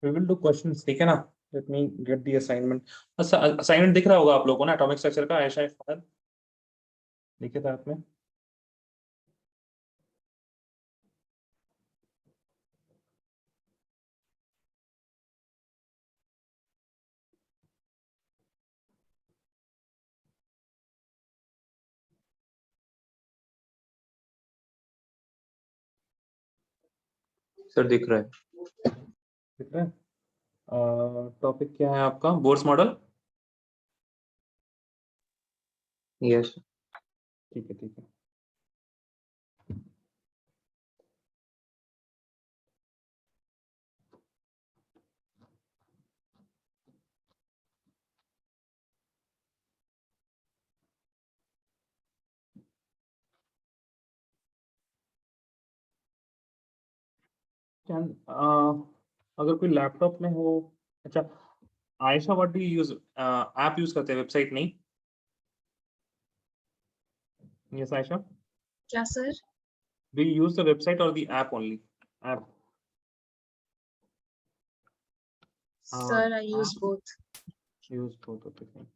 We will do questions, ठीक है ना? Let me get the assignment. Assignment दिख रहा होगा आप लोगों को ना, एटॉमिक स्ट्रक्चर का आयशा फादर लिखे था आपने? सर दिख रहा है, दिख रहा है। टॉपिक क्या है आपका? Bohr's model. यस, ठीक है ठीक है। अगर कोई लैपटॉप में हो, अच्छा Ayesha, what do you use? App use करते हैं, वेबसाइट नहीं? यस आयशा, क्या sir? Do you use the website और the app only? App Sir, I use both. Use both, okay fine.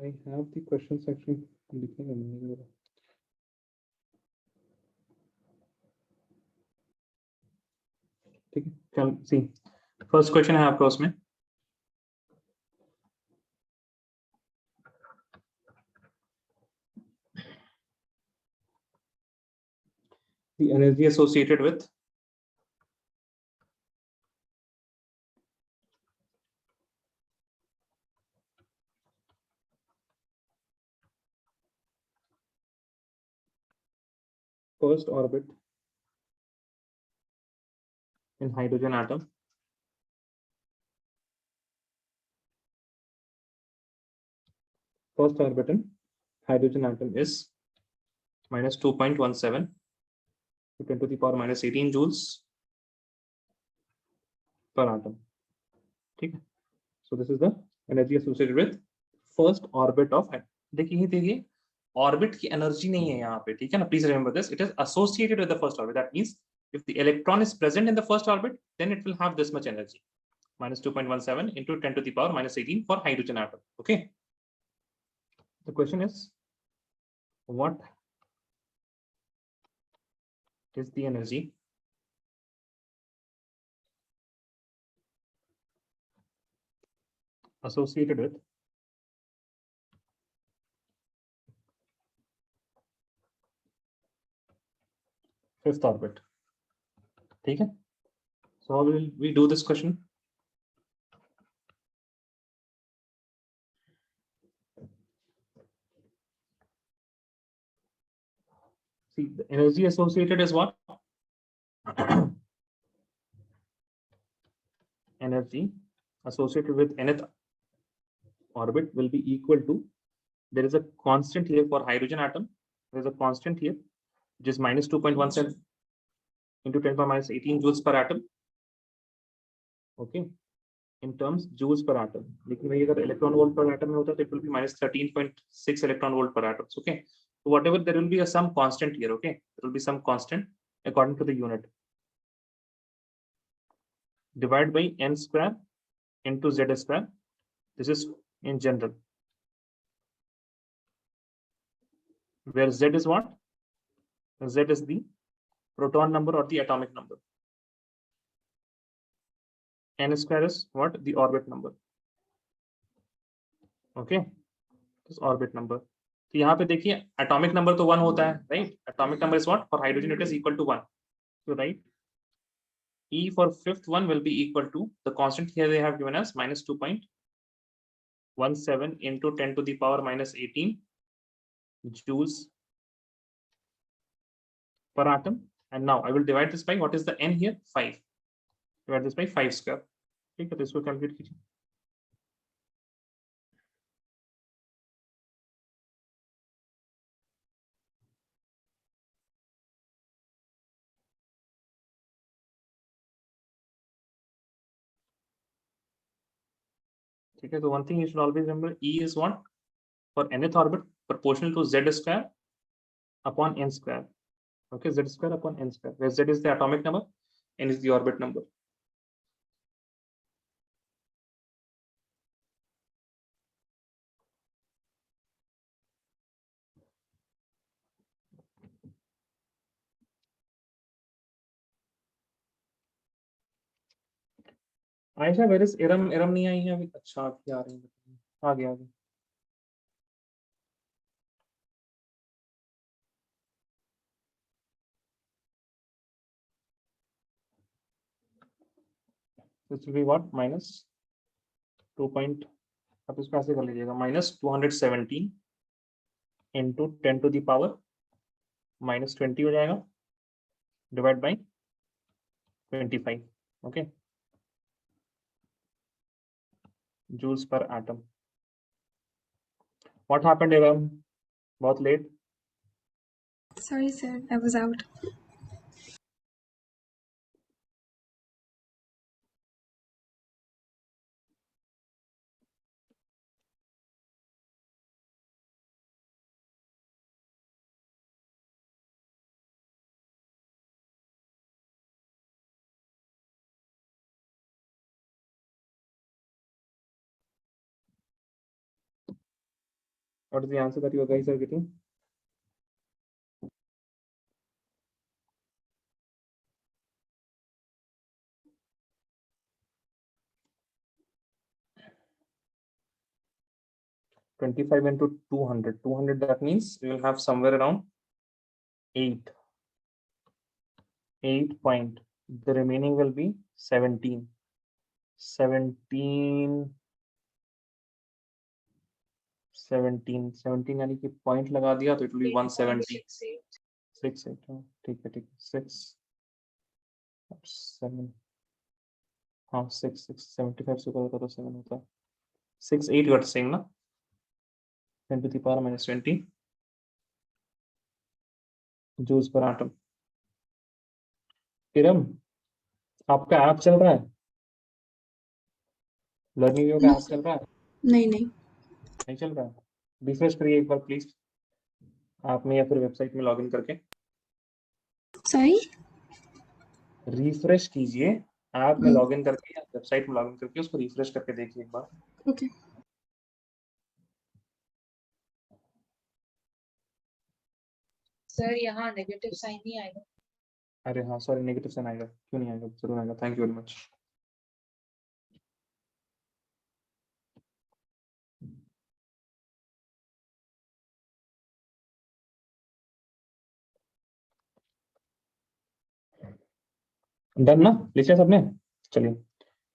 I have the question section लिखेंगे नहीं जरा। ठीक है, चल सी फर्स्ट क्वेश्चन है आपका उसमें। The energy associated with first orbit in hydrogen atom is minus 2.17 to 10 to the power minus 18 joules per atom. ठीक है, so this is the energy associated with first orbit of atom. देखिए orbit की energy नहीं है यहाँ पे, ठीक है ना? Please remember this, it is associated with the first orbit. That means if the electron is present in the first orbit, then it will have this much energy, minus 2.17 into 10 to the power minus 18 for hydrogen atom. Okay, the question is, what is the energy associated with fifth orbit? ठीक है, so how will we do this question? See, the energy associated is what? Energy associated with nth orbit will be equal to, there is a constant here for hydrogen atom, there is a constant here which is minus 2.17 into 10 power minus 18 joules per atom. Okay, in terms joules per atom. लेकिन भाई अगर electron volt per atom में होता तो it will be minus 13.6 electron volt per atom. Okay, so whatever, there will be a some constant here. Okay, there will be some constant according to the unit. Divide by n square into z square. This is in general, where z is what? Z is the proton number or the atomic number. N square is what? The orbit number. Okay, this orbit number. तो यहाँ पे देखिए atomic number तो 1 होता है, right? Atomic number is what? For hydrogen it is equal to 1. So right, E for fifth one will be equal to, the constant here they have given us, minus 2.17 into 10 to the power minus 18 joules per atom. And now I will divide this by, what is the n here? 5. Divide this by 5 square. ठीक है, तो इसको calculate कीजिए। ठीक है, तो one thing you should always remember, E is what? For nth orbit proportional to z square upon n square. Okay, z square upon n square, where z is the atomic number, n is the orbit number. Ayesha, where is Iram? Iram नहीं आई है अभी। अच्छा, अभी आ रही है। आ गया अभी। This will be what? minus 2 point, अब इसको ऐसे कर लीजिएगा, minus 217 into 10 to the power minus 20 हो जाएगा, divide by 25. Okay, joules per atom. What happened, Evam? बहुत late. Sorry, sir. I was out. What is the answer that you guys are getting? $25 into 200. 200, that means we will have somewhere around 8. 8 point. The remaining will be 17. 17 यानी कि point लगा दिया तो it will be 170. 6 8, ठीक है 6 7, हाँ 6 75 से करो तो 7 होता है. 6 8 you are saying ना, 10 to the power minus 20 joules per atom. किरम, आपका ऐप चल रहा है? लर्निंग का ऐप चल रहा है? नहीं नहीं चल रहा है? रिफ्रेश करिए एक बार प्लीज, आप में या फिर वेबसाइट में लॉगिन करके Sorry. रिफ्रेश कीजिए. ऐप में लॉगिन करके या वेबसाइट में लॉगिन करके उसको रिफ्रेश करके देखिए एक बार. Okay. सर यहाँ नेगेटिव साइन नहीं आएगा? अरे हाँ सॉरी, नेगेटिव साइन आएगा. क्यों नहीं आएगा? जरूर आएगा. Thank you very much. Done ना, लिखा सबने? चलिए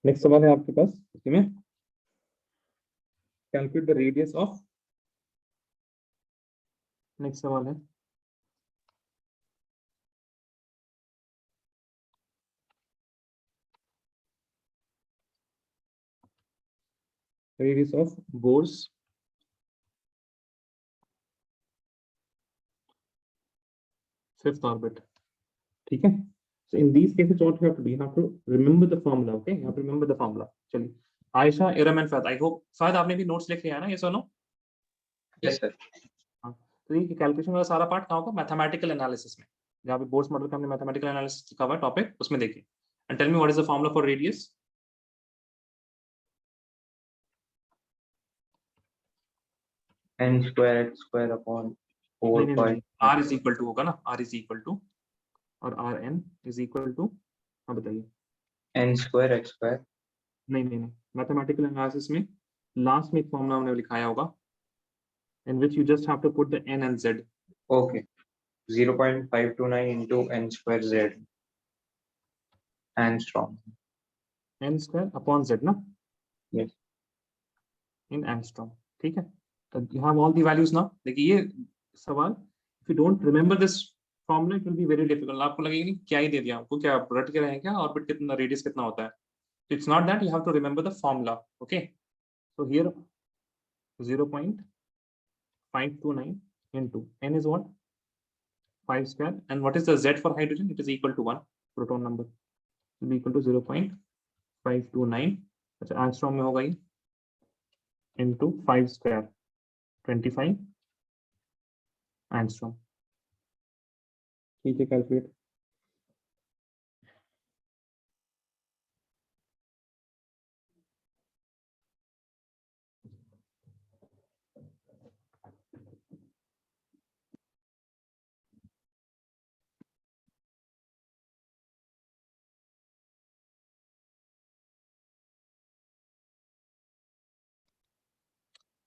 नेक्स्ट सवाल है आपके पास. इसी में calculate the radius of, next सवाल है radius of bourse fifth orbit. ठीक है. So in these cases what you have to do, you have to remember the formula. Okay, you have to remember the formula. चलिए Ayesha, Iram and Fahad, I hope Fahad आपने भी notes लिख लिया है ना? ये सुनो. Yes sir. हाँ, तो ये कैलकुलेशन वाला सारा पार्ट कहाँ होगा? मैथमेटिकल एनालिसिस में, जहाँ पे बोर्स मॉडल का हमने मैथमेटिकल एनालिसिस लिखा हुआ है टॉपिक, उसमें देखिए. And tell me what is the formula for radius. n square x square upon 4 pi. r is equal to होगा ना, r इज इक्वल टू, और r n is equal to, हाँ बताइए. n square x square. नहीं, mathematical analysis में last में एक formula हमने लिखाया होगा, in which you just have to put the n and z. Okay. 0.529 into n square z. Angstrom. n square upon z ना? Yes. In angstrom. ठीक है. तो you have all the values now. देखिए ये सवाल, if you don't remember this formula it will be very difficult. आपको लगेगा नहीं क्या ही दे दिया आपको, क्या रट के रहे क्या, ऑर्बिट कितना, रेडियस कितना होता है. So it's not that, you have to remember the formula. Okay, so here 0.529 into n is what? 5 square. And what is the z for hydrogen? It is equal to 1. Proton number will be equal to 0.529. अच्छा angstrom में होगा ये, into 5 square 25 angstrom. कीजिए calculate.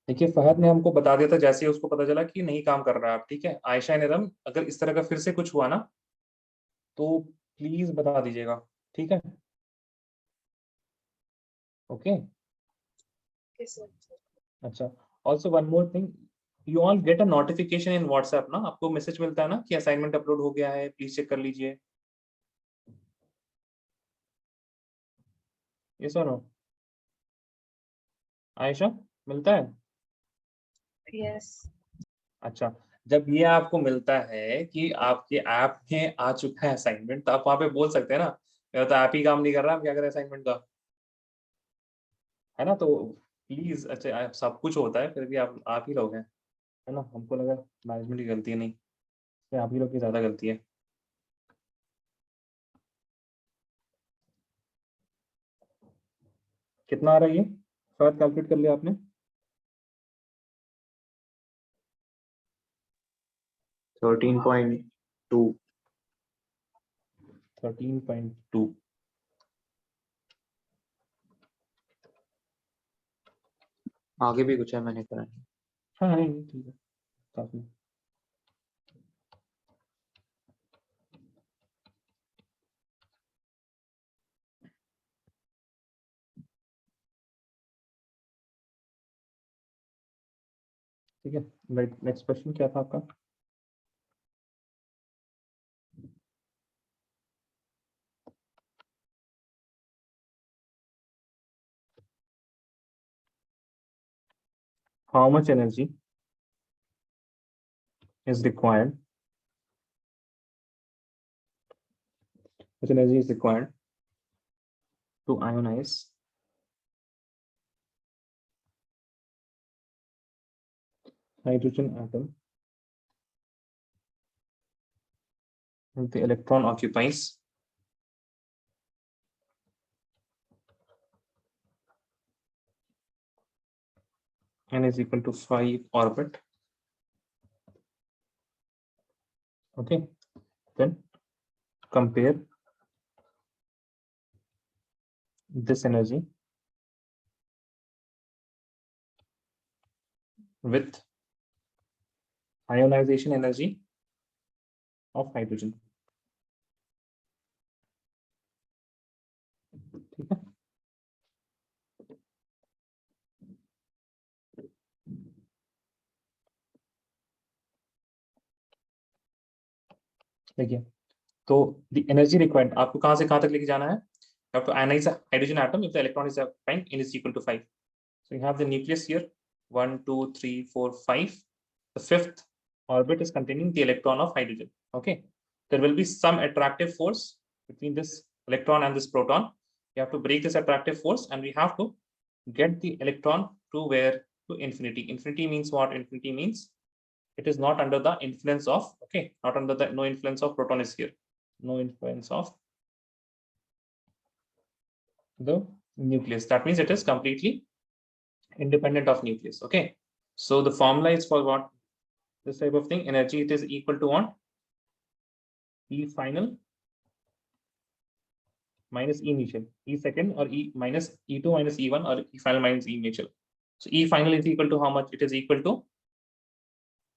देखिए फहद ने हमको बता दिया था जैसे ही उसको पता चला कि नहीं काम कर रहा है, ठीक है। आयशा निरम, अगर इस तरह का फिर से कुछ हुआ ना तो प्लीज बता दीजिएगा, ठीक है। ओके अच्छा, also one more thing, you all get a notification in WhatsApp ना, आपको मैसेज मिलता है ना कि असाइनमेंट अपलोड हो गया है, प्लीज चेक कर लीजिए। ये सुनो आयशा, मिलता है? यस। अच्छा, जब ये आपको मिलता है कि आपके ऐप में आ चुका है असाइनमेंट, तो आप वहां पे बोल सकते हैं ना, मेरा तो ऐप ही काम नहीं कर रहा, हम क्या करें असाइनमेंट का, है ना। तो प्लीज, अच्छा सब कुछ होता है फिर भी आप ही लोग हैं, है ना। हमको लगा मैनेजमेंट की गलती है, नहीं, ये आप ही लोग की ज्यादा गलती है। कितना आ रहा है ये, शायद कैलकुलेट कर लिया आपने? 13.2। 13.2। आगे भी कुछ है मैंने करा नहीं। हाँ नहीं ठीक है, काफी। ठीक है, नेक्स्ट क्वेश्चन क्या था आपका? How much energy is required? Much energy is required to ionize hydrogen atom if the electron occupies n is equal to 5 orbit. Okay, then compare this energy with ionization energy of hydrogen. ठीक है, देखिए तो the energy required आपको कहां से कहां तक लेके जाना है? You have to ionize a hydrogen atom if the electron is occupied n is equal to 5. So you have the nucleus here, 1 2 3 4 5. The fifth orbit is containing the electron of hydrogen. Okay, there will be some attractive force between this electron and this proton. You have to break this attractive force and we have to get the electron to where? To infinity. Infinity means what? Infinity means it is not under the influence of, okay, not under the, no influence of proton is here, no influence of the nucleus. That means it is completely independent of nucleus. Okay, so the formula is for what? This type of thing, energy, it is equal to what? E final minus E initial, E second, or E minus E2 minus E1, or E final minus E initial. So E final is equal to how much? It is equal to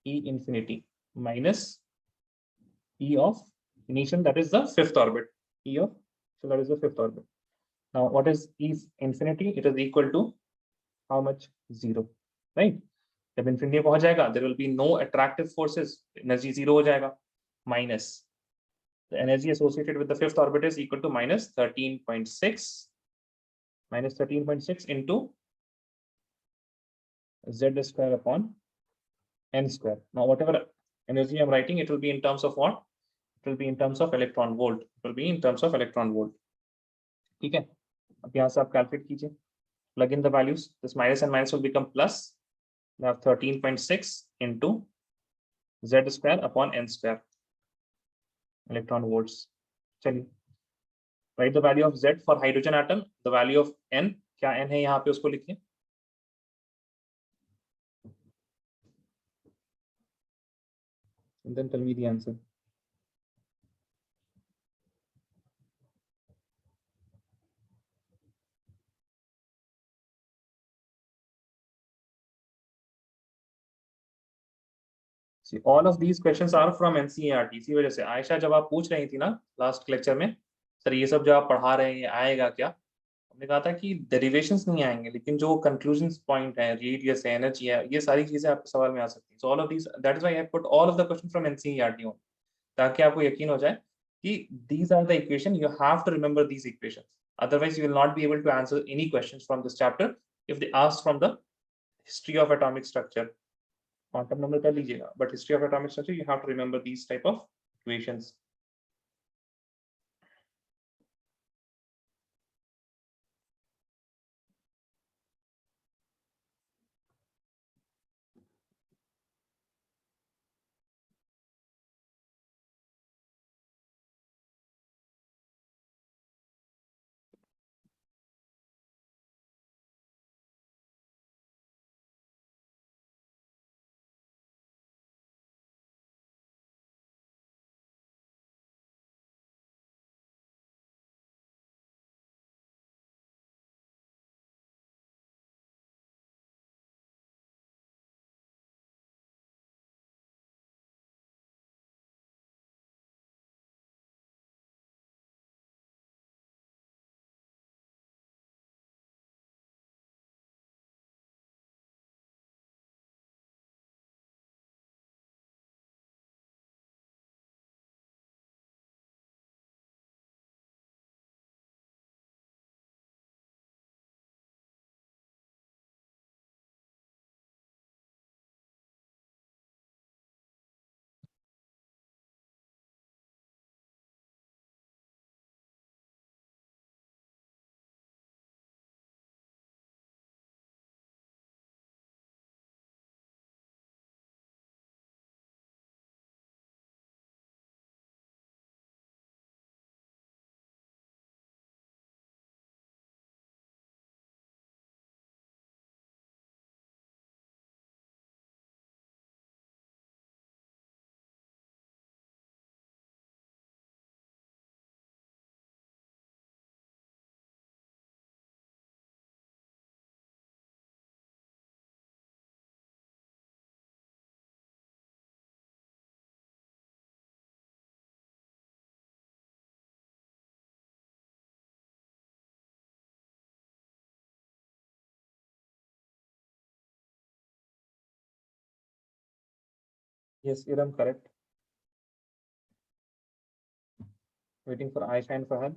E infinity minus E of initial, that is the fifth orbit. E of, so that is the fifth orbit. Now what is E infinity? It is equal to how much? 0, right? जब infinity पहुंच जाएगा, there will be no attractive forces, energy 0 हो जाएगा, minus the energy associated with the fifth orbit is equal to minus 13.6 into z square upon n square. Now whatever energy I'm writing, it will be in terms of what? It will be in terms of electron volt. It will be in terms of electron volt. ठीक है, अब यहाँ से आप calculate कीजिए, plug in the values. This minus and minus will become plus. We have 13.6 into z square upon n square. electron volts. चलिए, write the value of Z for hydrogen atom, the value of N, क्या N है यहाँ पे उसको लिखिए. And then tell me the answer. See, all of these questions are from NCERT. इसी वजह से आयशा जब आप पूछ रही थी ना लास्ट लेक्चर में, सर ये सब जो आप पढ़ा रहे हैं आएगा क्या, हमने कहा था कि डेरिवेशंस नहीं आएंगे, लेकिन जो कंक्लूजन पॉइंट है, रेडियस है, एनर्जी है, ये सारी चीजें आपके सवाल में आ सकती हैं. So all of these, that is why I have put all of the question from NCERT on, ताकि आपको यकीन हो जाए कि these are the equation, you have to remember these equations, otherwise you will not be able to answer any questions from this chapter if they ask from the history of atomic structure. Quantum number कर लीजिएगा, but history of atomic structure you have to remember these type of equations. Yes, Iram, correct. Waiting for Aisha and Fahad.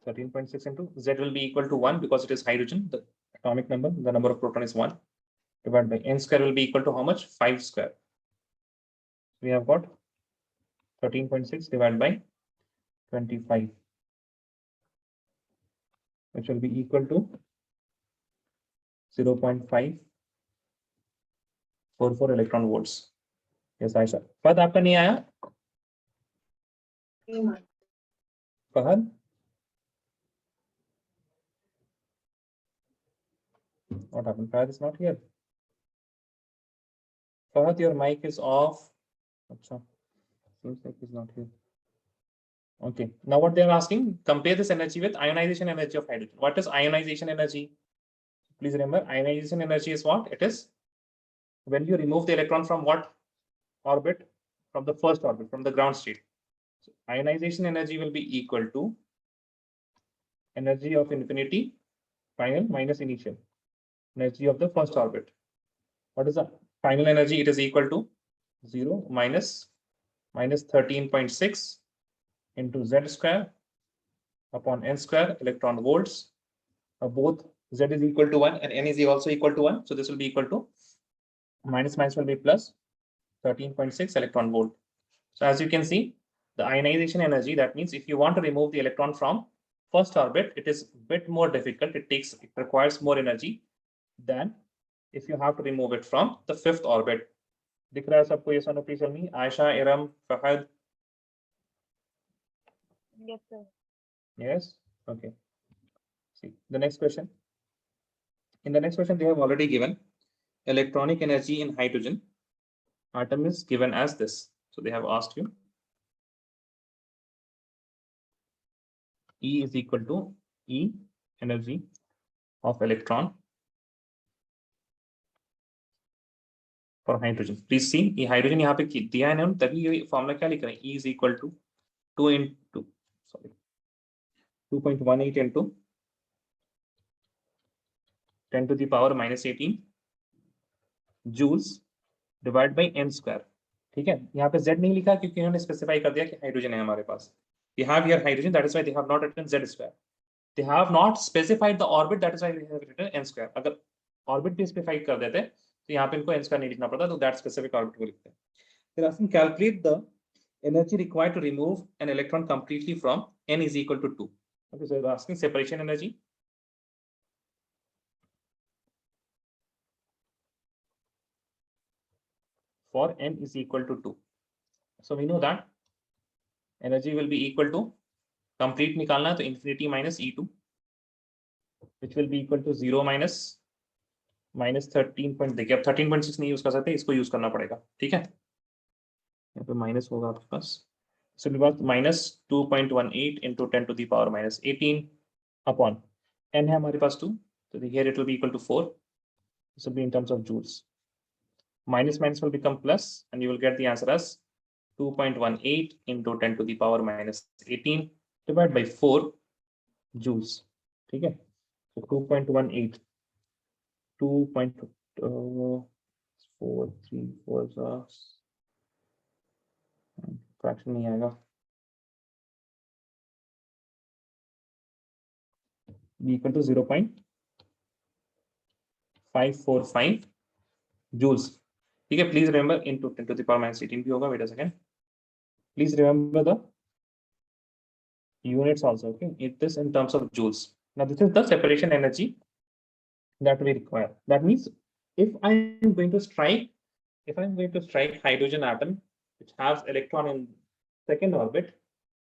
(13.6) into Z will be equal to 1 because it is hydrogen. The atomic number, the number of proton is 1, divided by N square will be equal to how much? 5 square. We have got 13.6 divided by 25, which will be equal to 0.544 electron volts. Yes, Aisha. Fahad, आपका नहीं आया? Fahad? What happened? Fahad is not here. Fahad, your mic is off. Achha. Seems like he's not here. Okay. Now what they are asking, compare this energy with ionization energy of hydrogen. What is ionization energy? Please remember, ionization energy is what? It is when you remove the electron from what orbit? From the first orbit, from the ground state. So ionization energy will be equal to energy of infinity final minus initial energy of the first orbit. What is the final energy? It is equal to 0 minus 13.6 into Z square upon N square electron volts. Both Z is equal to 1 and N is also equal to 1. So this will be equal to minus will be plus 13.6 electron volt. So as you can see, the ionization energy, that means if you want to remove the electron from first orbit, it is a bit more difficult. It requires more energy than if you have to remove it from the fifth orbit. दिख रहा है सबको? Yes or no, please tell me. Aisha, Iram, Fahad. Yes, sir. Yes. Okay. See the next question. In the next question, they have already given electronic energy in hydrogen atom is given as this. So they have asked you E is equal to E energy of electron for hydrogen. Please see ये hydrogen यहाँ पे दिया है ना, तभी ये formula क्या लिख रहे हैं? E is equal to 2.18 into 10 to the power minus 18 joules divided by n square. ठीक है, यहाँ पे Z नहीं लिखा क्योंकि इन्होंने स्पेसिफाई कर दिया कि हाइड्रोजन है हमारे पास. We have here hydrogen, that is why they have not written Z square. They have not specified the orbit, that is why they have written n square. अगर orbit भी specify कर देते तो यहाँ पे इनको n square नहीं लिखना पड़ता, तो that specific orbit को लिखते हैं. They're asking calculate the energy required to remove an electron completely from n is equal to 2. Okay, so they're asking separation energy. For n is equal to 2. So we know that energy will be equal to complete निकालना है तो infinity minus E2, which will be equal to 0 minus 13 point. देखिए अब 13.6 नहीं use कर सकते, इसको use करना पड़ेगा. ठीक है, यहाँ पे माइनस होगा आपके पास. So we got minus 2.18 into 10 to the power minus 18 upon n है हमारे पास 2, so here it will be equal to 4. This will be in terms of joules. Minus minus will become plus, and you will get the answer as 2.18 into 10 to the power minus 18 divided by 4 joules. ठीक है, so 2.18 2.434 fraction नहीं आएगा. equal to 0.545 joules. ठीक है, please remember into 10 to the power minus 18 भी होगा. Wait a second. Please remember the units also. Okay, it is in terms of joules. Now this is the separation energy that we require. That means if I am going to strike hydrogen atom which has electron in second orbit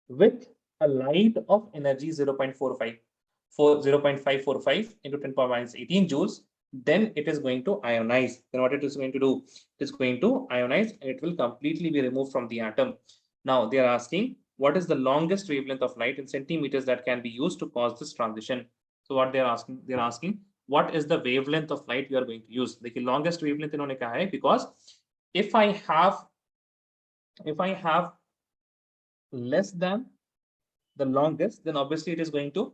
with a light of energy 0.545 into 10 power minus 18 joules, then it is going to ionize. Then what it is going to do? It is going to ionize and it will completely be removed from the atom. Now they are asking what is the longest wavelength of light in centimeters that can be used to cause this transition. So what they are asking what is the wavelength of light we are going to use. देखिए longest wavelength इन्होंने कहा है because if I have less than the longest, then obviously it is going to,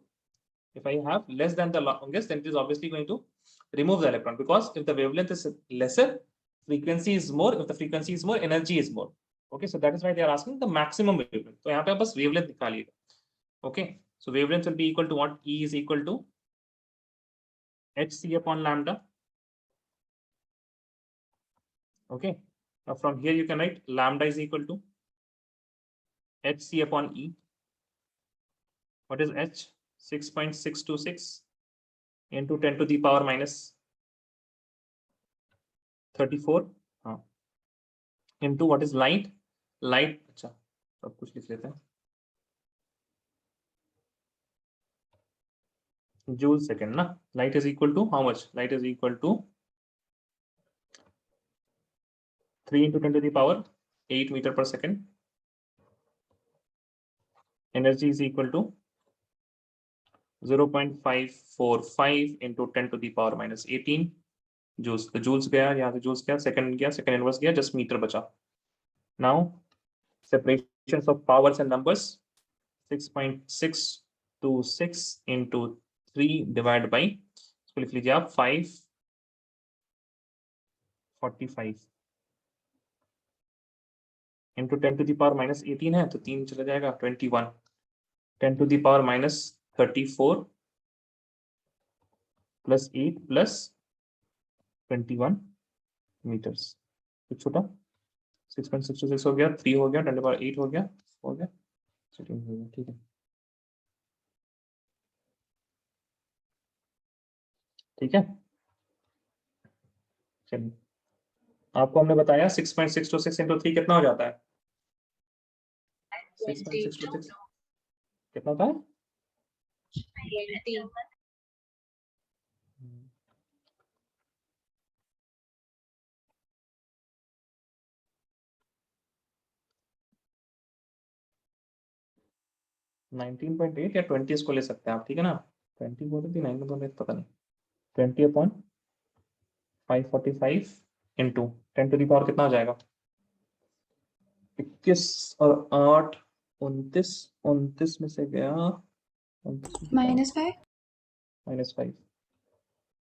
if I have less than the longest, then it is obviously going to remove the electron, because if the wavelength is lesser, frequency is more. If the frequency is more, energy is more. Okay, so that is why they are asking the maximum wavelength. So यहाँ पे बस wavelength निकालिएगा. Okay, so wavelength will be equal to what? E is equal to hc upon lambda. Okay, now from here you can write lambda is equal to hc upon E. What is h? 6.626 into 10 to the power minus 34 into what is light? Light, अच्छा सब कुछ लिख लेते हैं. Joule second ना. Light is equal to how much? Light is equal to 3 into 10 to the power 8 meter per second. Energy is equal to 0.545 into 10 to the power minus 18 joules. The joules गया, यहाँ से joules गया, second गया, second inverse गया, just meter बचा. Now separations of powers and numbers. 6.626 into 3 divided by, इसको लिख लीजिए आप 545 into 10 to the power minus 18 है तो 3 चला जाएगा 21. 10 to the power minus 34 plus 8 plus 21 meters. कुछ छोटा 6.626 हो गया, 3 हो गया, 10 to the power 8 हो गया, हो गया, 17 हो गया. ठीक है, ठीक है. चलिए, आपको हमने बताया 6.626 इंटू 3 कितना हो जाता है? 6.626 कितना होता है? 20. 19.8 या 20 इसको ले सकते हैं आप, ठीक है ना? 20 बोल रही थी, 19 बोल रही थी, पता नहीं। 20/545 इंटू 10 टू द पावर कितना हो जाएगा? 21 और 8 29, 29 में से गया 29 -5. -5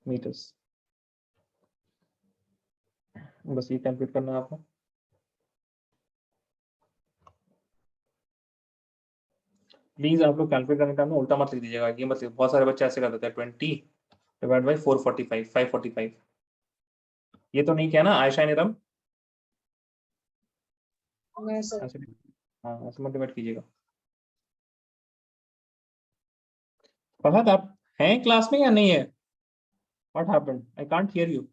मीटर्स। बस ये कैलकुलेट करना है आपको। प्लीज आप लोग कैलकुलेट करने टाइम में उल्टा मत लिख दीजिएगा, ये मत, बहुत सारे बच्चे ऐसे कर देते हैं 20/445 545। ये तो नहीं किया ना आयशा निरम? No, sir. ऐसे, हाँ ऐसे मत डिवाइड कीजिएगा। फहद आप हैं क्लास में या नहीं है? What happened? I can't hear you.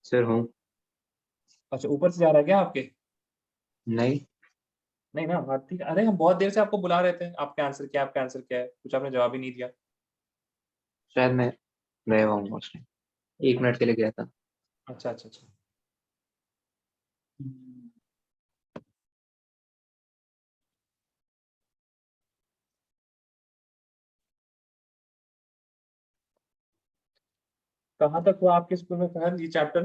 Sir हूँ। अच्छा, ऊपर से जा रहा है क्या आपके? नहीं नहीं ना, हाँ ठीक है। अरे हम बहुत देर से आपको बुला रहे थे, आपका आंसर क्या, आपका आंसर क्या है, कुछ आपने जवाब ही नहीं दिया। शायद मैं गया हुआ हूँ उसमें, 1 मिनट के लिए गया था। अच्छा अच्छा अच्छा। कहाँ तक हुआ आपके स्कूल में फहद ये चैप्टर?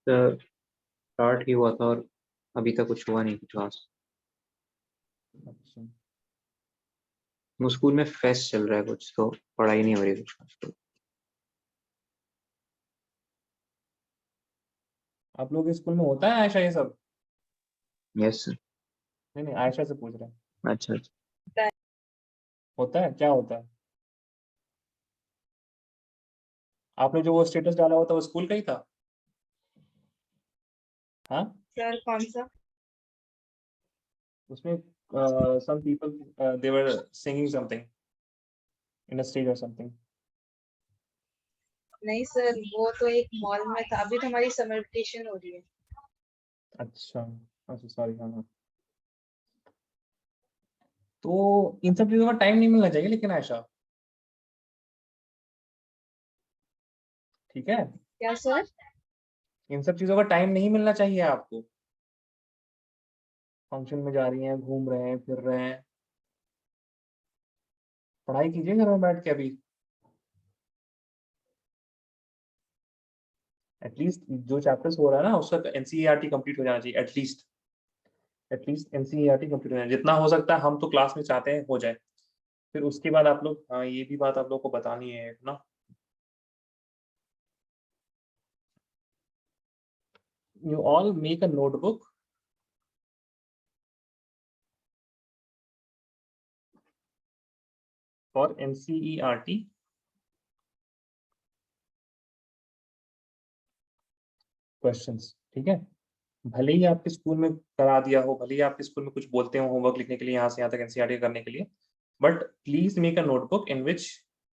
सर स्टार्ट ही हुआ था और अभी तक कुछ हुआ नहीं क्लास। अच्छा, वो स्कूल में फेस्ट चल रहा है कुछ, तो पढ़ाई नहीं हो रही कुछ खास। आप लोग के स्कूल में होता है आयशा ये सब? Yes sir. नहीं नहीं, आयशा से पूछ रहे हैं। अच्छा अच्छा। होता है, क्या होता है? आपने जो वो स्टेटस डाला हुआ था वो स्कूल का ही था? हाँ, सर कौन सा? उसमें some people they were singing something in a stage or something. नहीं सर, वो तो एक मॉल में था। अभी तो हमारी समर वेकेशन हो रही है। अच्छा अच्छा, सॉरी, हाँ हाँ। तो इन सब चीजों का टाइम नहीं मिलना चाहिए लेकिन आयशा, ठीक है? क्या सर? इन सब चीजों का टाइम नहीं मिलना चाहिए आपको। फंक्शन में जा रही हैं, घूम रहे हैं, फिर रहे हैं, पढ़ाई कीजिए घर में बैठ के अभी। एटलीस्ट जो चैप्टर्स हो रहा है ना उसका एनसीईआरटी कंप्लीट हो जाना चाहिए, एटलीस्ट एनसीईआरटी कंप्लीट हो जाना, जितना हो सकता है हम तो क्लास में चाहते हैं हो जाए। फिर उसके बाद आप लोग, हाँ ये भी बात आप लोग को बतानी है ना, you all make a notebook for NCERT questions, ठीक है? भले ही आपके स्कूल में करा दिया हो, भले ही आपके स्कूल में कुछ बोलते हो होमवर्क लिखने के लिए यहाँ से यहाँ तक एनसीईआरटी करने के लिए, but please make a notebook in which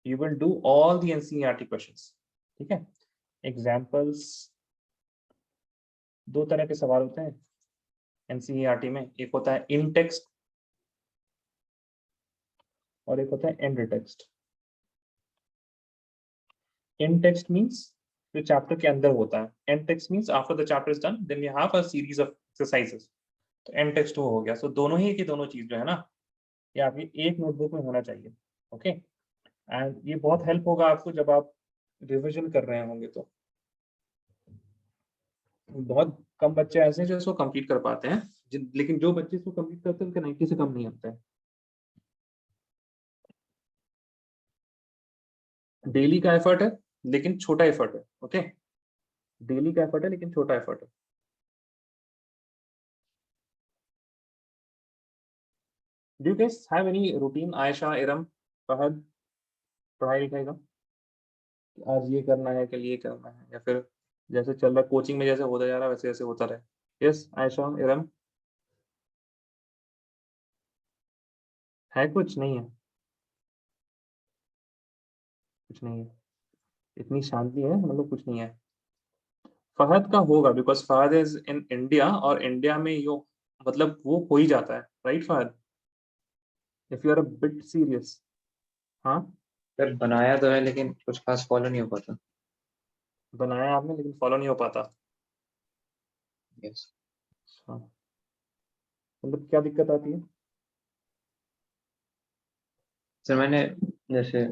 you will do all the NCERT questions, ठीक है? एग्जाम्पल्स, दो तरह के सवाल होते हैं एनसीईआरटी में, एक होता है इन टेक्स्ट और एक होता है end text. In text means जो चैप्टर के अंदर होता है, end text means after the chapter is done then you have a series of exercises. तो एंड टेक्स्ट वो हो गया। सो दोनों ही की दोनों चीज जो है ना, ये आपकी एक नोटबुक में होना चाहिए, ओके? एंड ये बहुत हेल्प होगा आपको जब आप रिविजन कर रहे होंगे। तो बहुत कम बच्चे ऐसे हैं जो इसको कंप्लीट कर पाते हैं, लेकिन जो बच्चे इसको कंप्लीट करते हैं उनके 90 से कम नहीं आते हैं। डेली का एफर्ट है लेकिन छोटा एफर्ट है, ओके? डेली का एफर्ट है लेकिन छोटा एफर्ट है। Do you guys have any routine, Ayesha, Iram, Fahad, पढ़ाई लिखाई का? आज ये करना है, कल ये करना है, या फिर जैसे चल रहा कोचिंग में जैसे होता जा रहा है वैसे वैसे होता रहे? यस आयशा, इरम, है कुछ नहीं है? कुछ नहीं है, इतनी शांति है, मतलब कुछ नहीं है। फहद का होगा because Fahad is in India, और इंडिया में यो मतलब वो हो ही जाता है, right Fahad? If you are a bit serious. हाँ, सर बनाया तो है लेकिन कुछ खास फॉलो नहीं हो पाता। बनाया आपने लेकिन फॉलो नहीं हो पाता। यस। अच्छा, मतलब क्या दिक्कत आती है? सर मैंने जैसे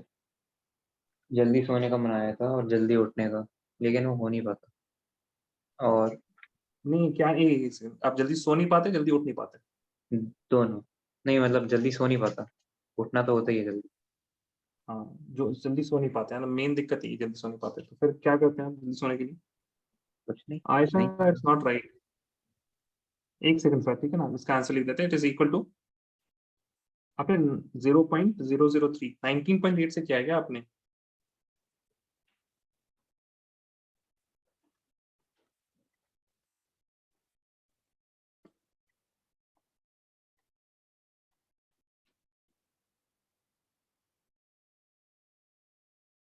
जल्दी सोने का बनाया था और जल्दी उठने का, लेकिन वो हो नहीं पाता। और नहीं क्या आप जल्दी सो नहीं पाते, जल्दी उठ नहीं पाते? दोनों नहीं, मतलब जल्दी सो नहीं पाता, उठना तो होता ही है जल्दी। हाँ, जो जल्दी सो नहीं पाते हैं ना, मेन दिक्कत यही है, जल्दी सो नहीं पाते। तो फिर क्या करते हैं आप जल्दी सोने के लिए? कुछ नहीं। आयशा, नहीं इट्स नॉट राइट। एक सेकंड सर, ठीक है ना, इसका आंसर लिख देते हैं। इट इज इक्वल टू, आपने 0.003 19.8 से किया है क्या आपने?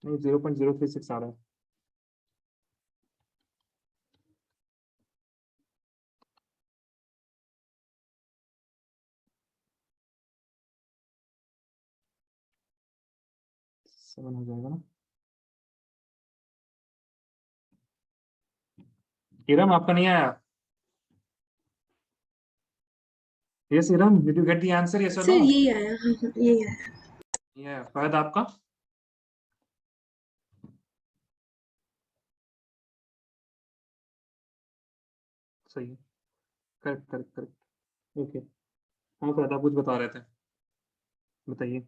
नहीं, 0.036 आ रहा है। सेवन हो जाएगा ना? इरम आपका नहीं आया? Yes Iram, did you get the answer, yes और सर नो? यही आया, हाँ हाँ यही आया। ये फहद आपका? सही है, करेक्ट करेक्ट करेक्ट। ओके, हाँ फहद आप कुछ बता रहे थे, बताइए।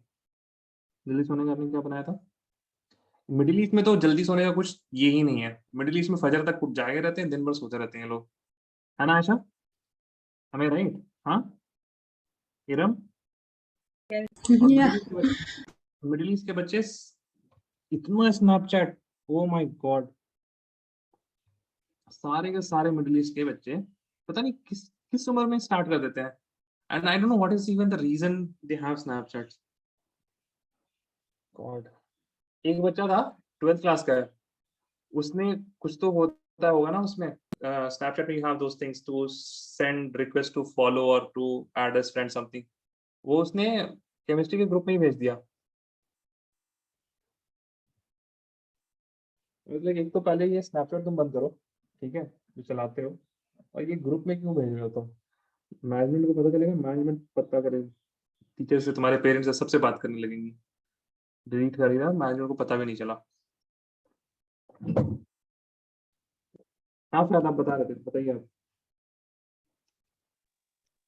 जल्दी सोने का आपने क्या बनाया था? मिडिल ईस्ट में तो जल्दी सोने का कुछ ये ही नहीं है। मिडिल ईस्ट में फजर तक कुछ जागे रहते हैं, दिन भर सोते रहते हैं लोग, है ना आयशा? हमें राइट? हाँ इरम। और या मिडिल ईस्ट के बच्चे इतना स्नैपचैट, ओ माय गॉड, सारे के सारे मिडिल ईस्ट के बच्चे पता नहीं किस किस उम्र में स्टार्ट कर देते हैं। And I don't know what is even the reason they have Snapchat. God, एक बच्चा था 12th क्लास का है, उसने कुछ तो होता होगा ना उसमें, स्नैपचैट में you have those things to send request to follow और to add as friend something, वो उसने केमिस्ट्री के ग्रुप में ही भेज दिया। मतलब एक तो पहले ये स्नैपचैट तुम बंद करो, ठीक है, जो चलाते हो, और ये ग्रुप में क्यों भेज रहे हो तुम? मैनेजमेंट को पता चलेगा, मैनेजमेंट पता करे, टीचर से, तुम्हारे पेरेंट्स से, सबसे बात करने लगेंगी। डिलीट कर दिया, मैनेजमेंट को पता भी नहीं चला। हाँ फिर आप बता रहे थे, बताइए आप।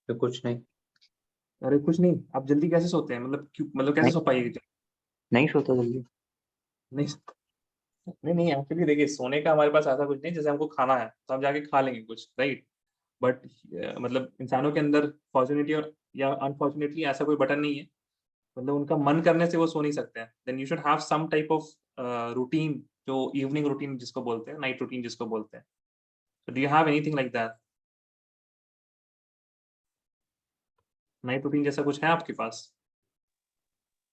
तो कुछ नहीं। अरे कुछ नहीं, आप जल्दी कैसे सोते हैं, मतलब क्यों, मतलब कैसे नहीं, सो पाइएगा? नहीं सोता जल्दी। नहीं, नहीं नहीं एक्चुअली देखिए, सोने का हमारे पास ऐसा कुछ नहीं, जैसे हमको खाना है तो हम जाके खा लेंगे कुछ, राइट? बट मतलब इंसानों के अंदर फॉर्चुनेटली और या अनफॉर्चुनेटली ऐसा कोई बटन नहीं है, मतलब उनका मन करने से वो सो नहीं सकते हैं। Then you should have some type of routine, जो इवनिंग रूटीन जिसको बोलते हैं, नाइट रूटीन जिसको बोलते हैं। Do you have anything like that? Night routine जैसा कुछ है आपके पास?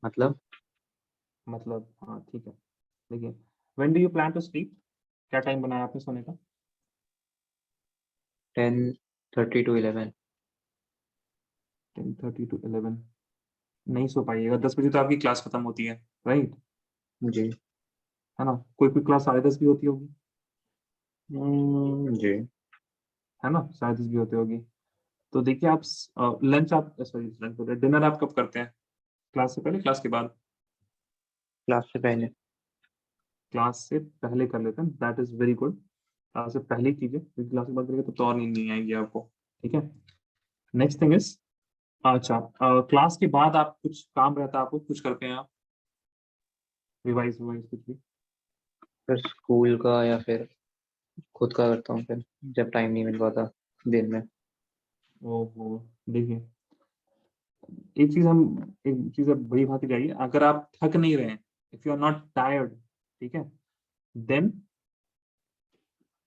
मतलब मतलब हाँ ठीक है, देखिए, when do you plan to sleep? क्या टाइम बनाया आपने सोने का? 10:30 to 11। 10:30 to 11? नहीं सो पाइएगा, 10 बजे तो आपकी क्लास खत्म होती है, राइट? जी। है ना, कोई कोई क्लास 10:30 भी होती होगी, जी। है ना, 10:30 भी होती होगी। तो देखिए आप लंच आप, सॉरी लंच बोल रहे, डिनर आप कब करते हैं? क्लास से पहले, क्लास के बाद? क्लास से पहले। क्लास से पहले कर लेते हैं, that is very good. Class से पहले ही कीजिए, क्योंकि क्लास के बाद करेंगे तो और नींद नहीं आएगी आपको, ठीक है। नेक्स्ट थिंग इज, अच्छा क्लास के बाद आप कुछ काम रहता है आपको, कुछ करते हैं आप, रिवाइज विवाइज कुछ भी? फिर स्कूल का या फिर खुद का करता हूँ फिर, जब टाइम नहीं मिल पाता दिन में। ओहो, देखिए, एक चीज अब बड़ी बात जाइए, अगर आप थक नहीं रहे हैं, if you are not tired, ठीक है, then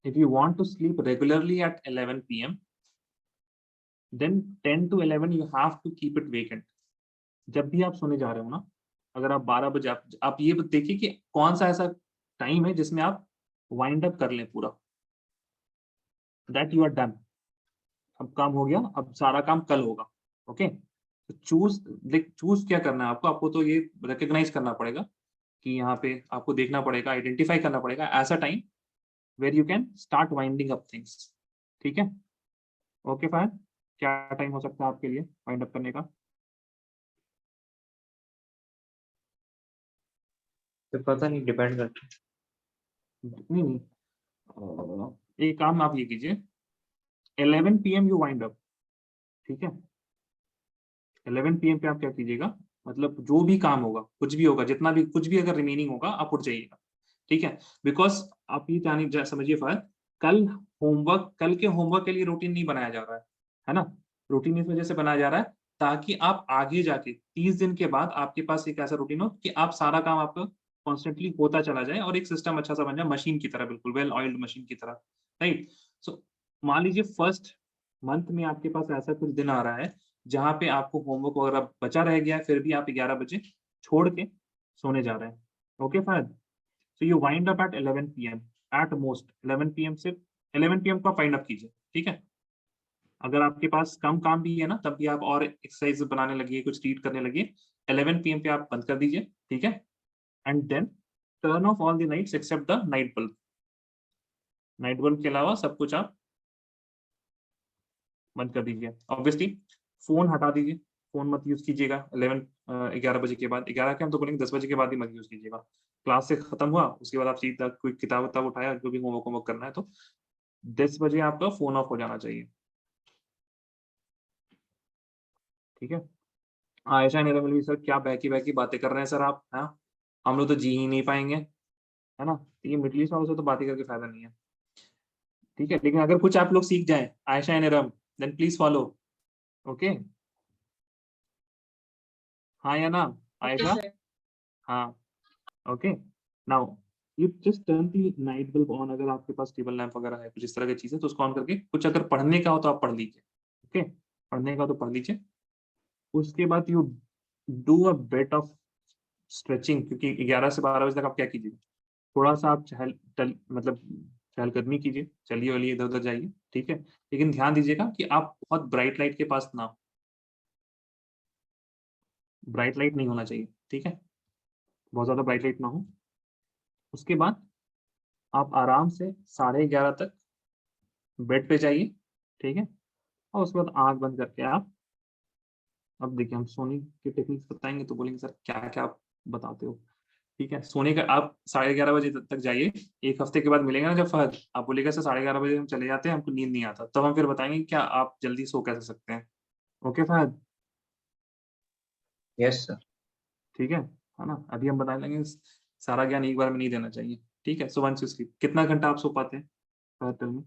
if you want to sleep regularly at 11 p.m, then 10 to 11 you have to keep it vacant. जब भी आप सोने जा रहे हो ना, अगर आप 12 बजे, आप ये देखिए कि कौन सा ऐसा टाइम है जिसमें आप वाइंड अप कर लें पूरा, दैट यू आर डन। अब काम हो गया, अब सारा काम कल होगा। ओके, तो चूज क्या करना है आपको, आपको तो ये रिकग्नाइज करना पड़ेगा कि यहाँ पे आपको देखना पड़ेगा, आइडेंटिफाई करना पड़ेगा ऐसा time where you can start winding up things. ठीक है, ओके फाइन। क्या टाइम हो सकता है आपके लिए वाइंड अप करने का? तो पता नहीं, डिपेंड करता है। नहीं, एक काम आप ये कीजिए, 11 PM यू वाइंड अप। ठीक है, 11 PM पे आप क्या कीजिएगा, मतलब जो भी काम होगा, कुछ भी होगा, जितना भी कुछ भी अगर रिमेनिंग होगा आप उठ जाइएगा। ठीक है, बिकॉज आप ये समझिए फर्क, कल के होमवर्क के लिए रूटीन नहीं बनाया जा रहा है ना। रूटीन इस वजह से बनाया जा रहा है ताकि आप आगे जाके 30 दिन के बाद आपके पास एक ऐसा रूटीन हो कि आप सारा काम आपका कॉन्स्टेंटली होता चला जाए और एक सिस्टम अच्छा सा बन जाए, मशीन की तरह, बिल्कुल वेल ऑयल्ड मशीन की तरह। राइट, सो मान लीजिए फर्स्ट मंथ में आपके पास ऐसा कुछ दिन आ रहा है जहां पे आपको होमवर्क वगैरह बचा रह गया है, फिर भी आप 11 बजे छोड़ के सोने जा रहे हैं। Okay fine, so you wind up at 11 PM at most. 11 PM से 11 PM को आप वाइंड अप कीजिए। ठीक है, अगर आपके पास कम काम भी है ना तब भी आप और एक्सरसाइज बनाने लगिए, कुछ रीड करने लगिए। 11 PM पे आप बंद कर दीजिए। ठीक है, and then turn off all the lights except the night bulb. Night bulb के अलावा सब कुछ आप बंद कर दीजिए। ऑब्वियसली फोन हटा दीजिए, फोन मत यूज कीजिएगा 11 बजे के बाद। 11 के हम तो बोलेंगे 10 बजे के बाद ही मत यूज कीजिएगा। क्लास से खत्म हुआ उसके बाद आप सीधा कोई किताब उताब उठाया, जो भी होमवर्क करना है, तो 10 बजे आपका फोन ऑफ हो जाना चाहिए। ठीक है, आयशा ने भी सर क्या बहकी बहकी बातें कर रहे हैं सर आप, हाँ हम लोग तो जी ही नहीं पाएंगे, है ना। तो ये मिडिल ईस्ट वालों से तो बातें करके फायदा नहीं है। ठीक है, लेकिन अगर कुछ आप लोग सीख जाए आयशा एंड रम, देन प्लीज फॉलो। ओके, हाँ या ना ओके आयशा? सर। हाँ, okay. Now you just turn the night bulb on, अगर आपके पास टेबल लैंप वगैरह है कुछ इस तरह की चीजें तो उसको ऑन करके कुछ अगर पढ़ने का हो तो आप पढ़ लीजिए। ओके, पढ़ने का तो पढ़ लीजिए। उसके बाद you do a bit of stretching, क्योंकि 11 से 12 बजे तक आप क्या कीजिए, थोड़ा सा आप मतलब चहलकदमी कीजिए, चलिए वलिए इधर उधर जाइए। ठीक है, लेकिन ध्यान दीजिएगा कि आप बहुत ब्राइट लाइट के पास ना, ब्राइट लाइट नहीं होना चाहिए। ठीक है, बहुत ज्यादा ब्राइट लाइट ना हो। उसके बाद आप आराम से 11:30 तक बेड पे जाइए। ठीक है, और उसके बाद आंख बंद करके आप, अब देखिए हम सोने की टेक्निक्स बताएंगे तो बोलेंगे सर क्या क्या आप बताते हो। ठीक है, सोने का आप 11:30 बजे तक जाइए। एक हफ्ते के बाद मिलेगा ना जब फहद, आप बोलेगा सर 11:30 बजे हम चले जाते हैं, हमको नींद नहीं आता, तब हम फिर बताएंगे क्या आप जल्दी सो कैसे सकते हैं। ओके फहद? Yes sir. ठीक है ना, अभी हम बता लेंगे, सारा ज्ञान एक बार में नहीं देना चाहिए। ठीक है, सो वंस यू स्लीप, कितना घंटा आप सो पाते हैं Fahad, tell me,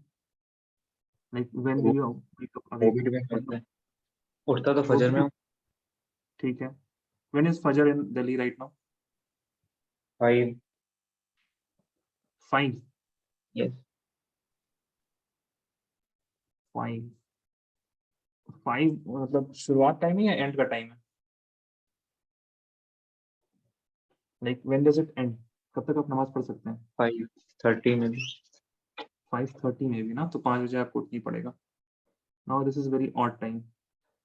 like when will वो यू वेक अप वो अवेक, भी डिपेंड करता मतलब है, उठता तो वो फजर में भी। हूँ। ठीक है, व्हेन इज फजर इन दिल्ली राइट नाउ? 5। 5? यस। 5? 5 मतलब शुरुआत टाइम है या एंड का टाइम है, like when does it and, कब तक आप नमाज पढ़ सकते हैं? 5:30 में भी। 5:30 में भी ना, तो 5 बजे आपको उठनी पड़ेगा। Now this is very odd time,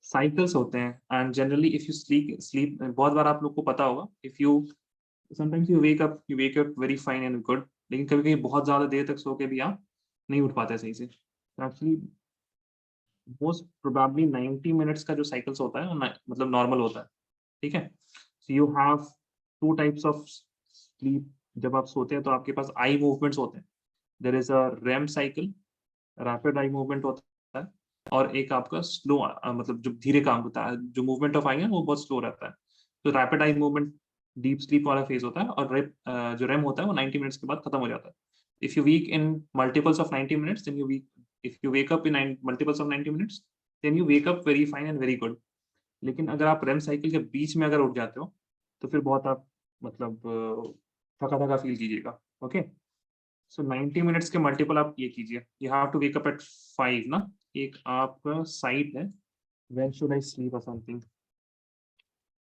cycles होते हैं, and generally if you sleep बहुत बार आप लोग को पता होगा, if you sometimes you wake up very fine and good, लेकिन कभी कभी बहुत ज्यादा देर तक सो के भी आप नहीं उठ पाते सही से। एक्चुअली मोस्ट प्रोबेबली 90 मिनट्स का जो साइकिल्स होता है वो मतलब नॉर्मल होता है। ठीक है, so you have two types of sleep. जब आप सोते हैं तो आपके पास आई मूवमेंट्स होते हैं, there is a REM cycle, rapid eye movement होता है, और एक आपका स्लो, मतलब जो धीरे काम होता है, जो मूवमेंट ऑफ आई है वो बहुत स्लो रहता है। तो rapid eye movement deep sleep वाला फेज होता है, और जो रेम होता है वो 90 मिनट्स के बाद खत्म हो जाता है। If you wake in multiples of 90 minutes, then you wake, if you wake up in multiples of 90 minutes, then you wake up very fine and very good. लेकिन अगर आप रेम साइकिल के बीच में अगर उठ जाते हो तो फिर बहुत आप मतलब थका थका फील कीजिएगा। ओके, सो 90 मिनट्स के मल्टीपल आप ये कीजिए, you have to wake up at 5 ना। एक आपका साइट है, व्हेन शुड आई स्लीप और something,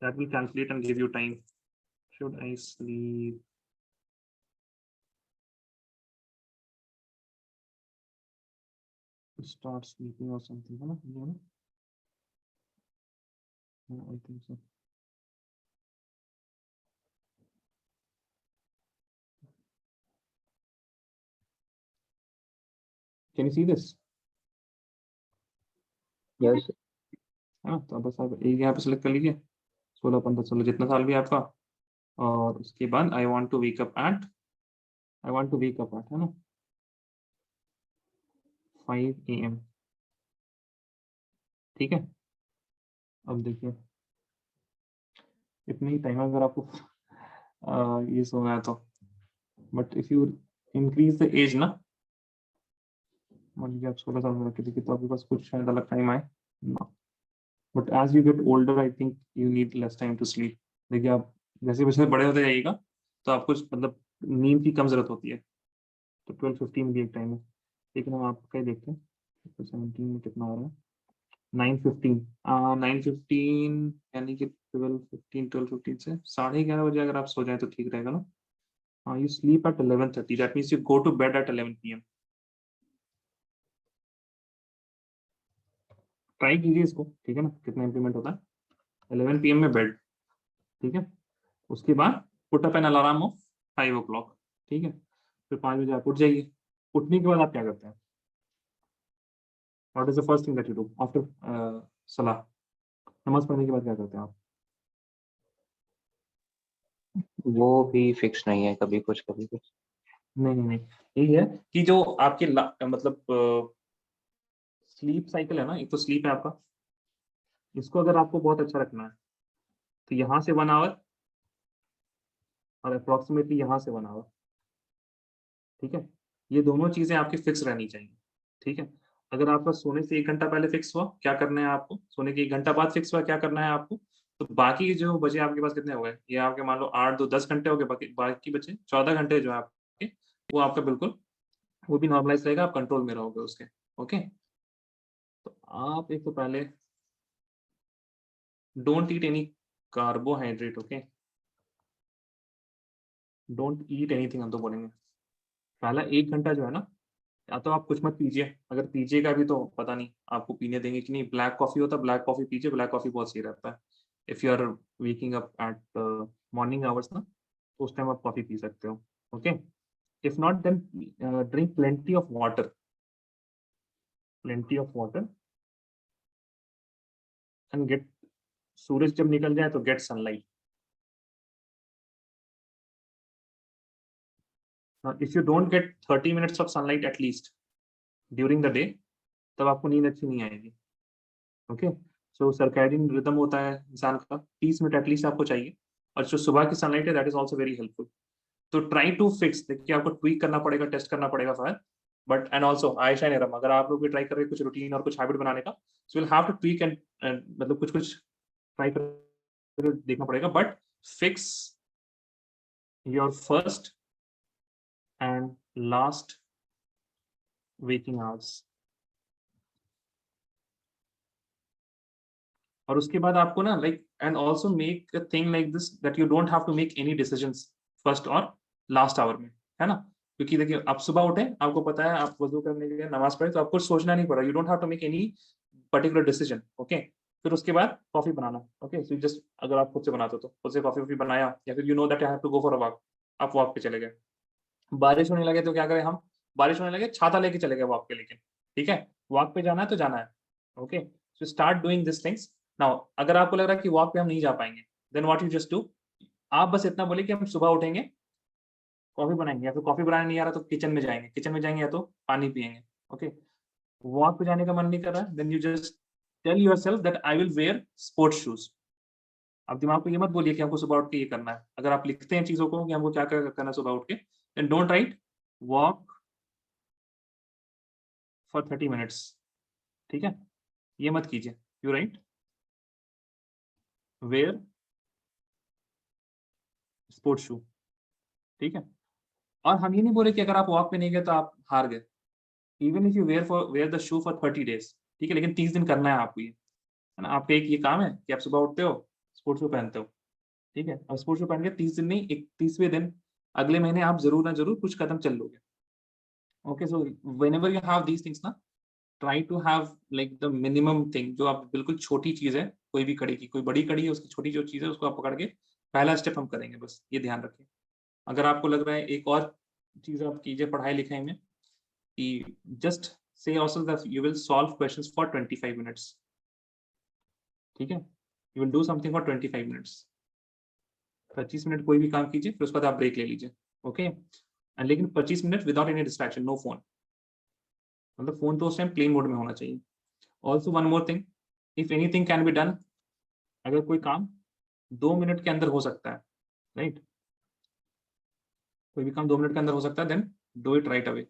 that will calculate and give you time. Should I sleep start sleeping or something, है ना ये ना? I think so. Can you see this? Yes हाँ, तो बस आप एक यहाँ पे सेलेक्ट कर लीजिए 16 15 16 जितना साल भी है आपका, और उसके बाद I want to wake up at है ना 5 AM, ठीक है। अब देखिए इतने ही टाइम अगर आपको ये सोना है तो, but if you increase the age ना, मान लीजिए आप 16 साल में रखे देखिए तो आपके पास कुछ शायद अलग टाइम आए ना, but age you get older I think you need less time to sleep. देखिए आप जैसे जैसे बड़े होते जाइएगा तो आपको मतलब नींद की कम जरूरत होती है, तो 12-15 भी एक टाइम है, लेकिन हम आपका ही देखते हैं तो 17 में कितना हो रहा है 9:15 यानी कि 12:15 से 11:30 बजे अगर आप सो जाए तो ठीक रहेगा ना। हाँ, you sleep at 11:30 that means you go to bed at 11 PM। Try कीजिए इसको, ठीक है ना, कितना इंप्लीमेंट होता है। 11 PM में बेड, ठीक है। उसके बाद put up an alarm off 5 o'clock, ठीक है। फिर 5 बजे आप उठ जाइए। उठने के बाद आप क्या करते हैं? What is the first thing that you do after सलाह? नमाज पढ़ने के बाद क्या करते हैं आप? वो भी फिक्स नहीं है, कभी कुछ कभी कुछ। नहीं नहीं नहीं, यही है कि जो आपके मतलब स्लीप साइकिल है ना, एक तो स्लीप है आपका, इसको अगर आपको बहुत अच्छा रखना है तो यहाँ से 1 आवर और अप्रोक्सीमेटली यहाँ से 1 आवर, ठीक है। ये दोनों चीजें आपकी फिक्स रहनी चाहिए, ठीक है। अगर आपका सोने से 1 घंटा पहले फिक्स हुआ क्या करना है आपको, सोने के 1 घंटा बाद फिक्स हुआ क्या करना है आपको, तो बाकी जो बचे आपके पास कितने हो गए, ये आपके मान लो 8 2 10 घंटे हो गए, बाकी बचे 14 घंटे जो है आपके, वो आपका बिल्कुल वो भी नॉर्मलाइज रहेगा, आप कंट्रोल में रहोगे उसके। ओके, तो आप एक तो पहले don't eat any carbohydrate, okay, don't eat anything हम तो बोलेंगे। पहला 1 घंटा जो है ना, या तो आप कुछ मत पीजिए, अगर पीजिएगा भी तो पता नहीं आपको पीने देंगे कि नहीं। ब्लैक कॉफी होता है, ब्लैक कॉफी पीजिए, ब्लैक कॉफी बहुत सही रहता है। If you are waking up at morning hours ना, तो उस टाइम आप कॉफी पी सकते हो, okay. If not then drink plenty of water and get, सूरज जब निकल जाए तो get sunlight. If you don't get 30 minutes of sunlight at least during the day, तब आपको नींद अच्छी नहीं आएगी, ओके। सो सर्कैडियन रिदम होता है इंसान का, 30 मिनट एटलीस्ट आपको चाहिए, और जो सुबह की सनलाइट है that is also very helpful. तो ट्राई टू फिक्स, देखिए आपको ट्वीक करना पड़ेगा, टेस्ट करना पड़ेगा शायद, but and also Ayesha Neram, अगर आप लोग भी ट्राई कर रहे हैं कुछ रूटीन और कुछ हैबिट बनाने का, so will have to tweak and मतलब कुछ कुछ ट्राई कर देखना पड़ेगा, but fix your first and last waking hours. और उसके बाद आपको ना like and also make a thing like this that you don't have to make any decisions first और लास्ट आवर में, है ना। क्योंकि देखिए आप सुबह उठे, आपको पता है आप वजू करने के लिए नमाज पढ़े, तो आपको सोचना नहीं पड़ा, you don't have to make any particular decision, okay. फिर उसके बाद कॉफी बनाना, ओके, सो जस्ट अगर आप खुद से बनाते हो तो खुद से कॉफी बनाया, या फिर you know that I have to go for a walk, आप वॉक पे चले गए। बारिश होने लगे तो क्या करें हम, बारिश होने लगे छाता लेके चले गए वॉक पे, लेकिन ठीक है, वॉक पे जाना है तो जाना है, okay. So start doing this things now. अगर आपको लग रहा है कि वॉक पे हम नहीं जा पाएंगे, then what you just do, आप बस इतना बोले कि हम सुबह उठेंगे, कॉफी बनाएंगे, या फिर कॉफी बनाने नहीं आ रहा तो किचन में जाएंगे या तो पानी पिएंगे, ओके। वॉक पे जाने का मन नहीं कर रहा है, then you just tell yourself that I will wear sports shoes. आप दिमाग को ये मत बोलिए कि हमको सुबह उठ के ये करना है। अगर आप लिखते हैं चीजों को कि हमको क्या क्या करना है सुबह उठ के, then don't write walk for 30 minutes, ठीक है, ये मत कीजिए। You write wear sports shoe, ठीक है। और हम ये नहीं बोले कि अगर आप वॉक पे नहीं गए तो आप हार गए। Even if you wear the shoe for 30 days, ठीक है, लेकिन 30 दिन करना है आपको ये, है ना। आपका एक ये काम है कि आप सुबह उठते हो, स्पोर्ट्स शू पहनते हो, ठीक है। अब स्पोर्ट्स शू पहन के 30 दिन नहीं, 31वें दिन अगले महीने आप जरूर ना जरूर कुछ कदम चल लोगे, okay. So whenever you have these things ना, try to have like the minimum thing, जो आप बिल्कुल छोटी चीज है, कोई भी कड़ी की, कोई बड़ी कड़ी है, उसकी छोटी जो चीज है उसको आप पकड़ के पहला स्टेप हम करेंगे, बस ये ध्यान रखें। अगर आपको लग रहा है एक और चीज आप कीजिए पढ़ाई लिखाई में कि just say yourself that you will solve questions for 25 minutes, ठीक है, you will do something for 25 minutes, 25 minute कोई भी काम कीजिए, फिर उसके बाद आप ब्रेक ले लीजिए, ओके। लेकिन 25 minute without any distraction, no phone, मतलब फोन तो उस टाइम प्लेन मोड में होना चाहिए। Also one more thing, if anything can be done, अगर कोई काम 2 मिनट के अंदर हो सकता है, राइट, कोई भी काम 2 मिनट के अंदर हो सकता है, then do it right away.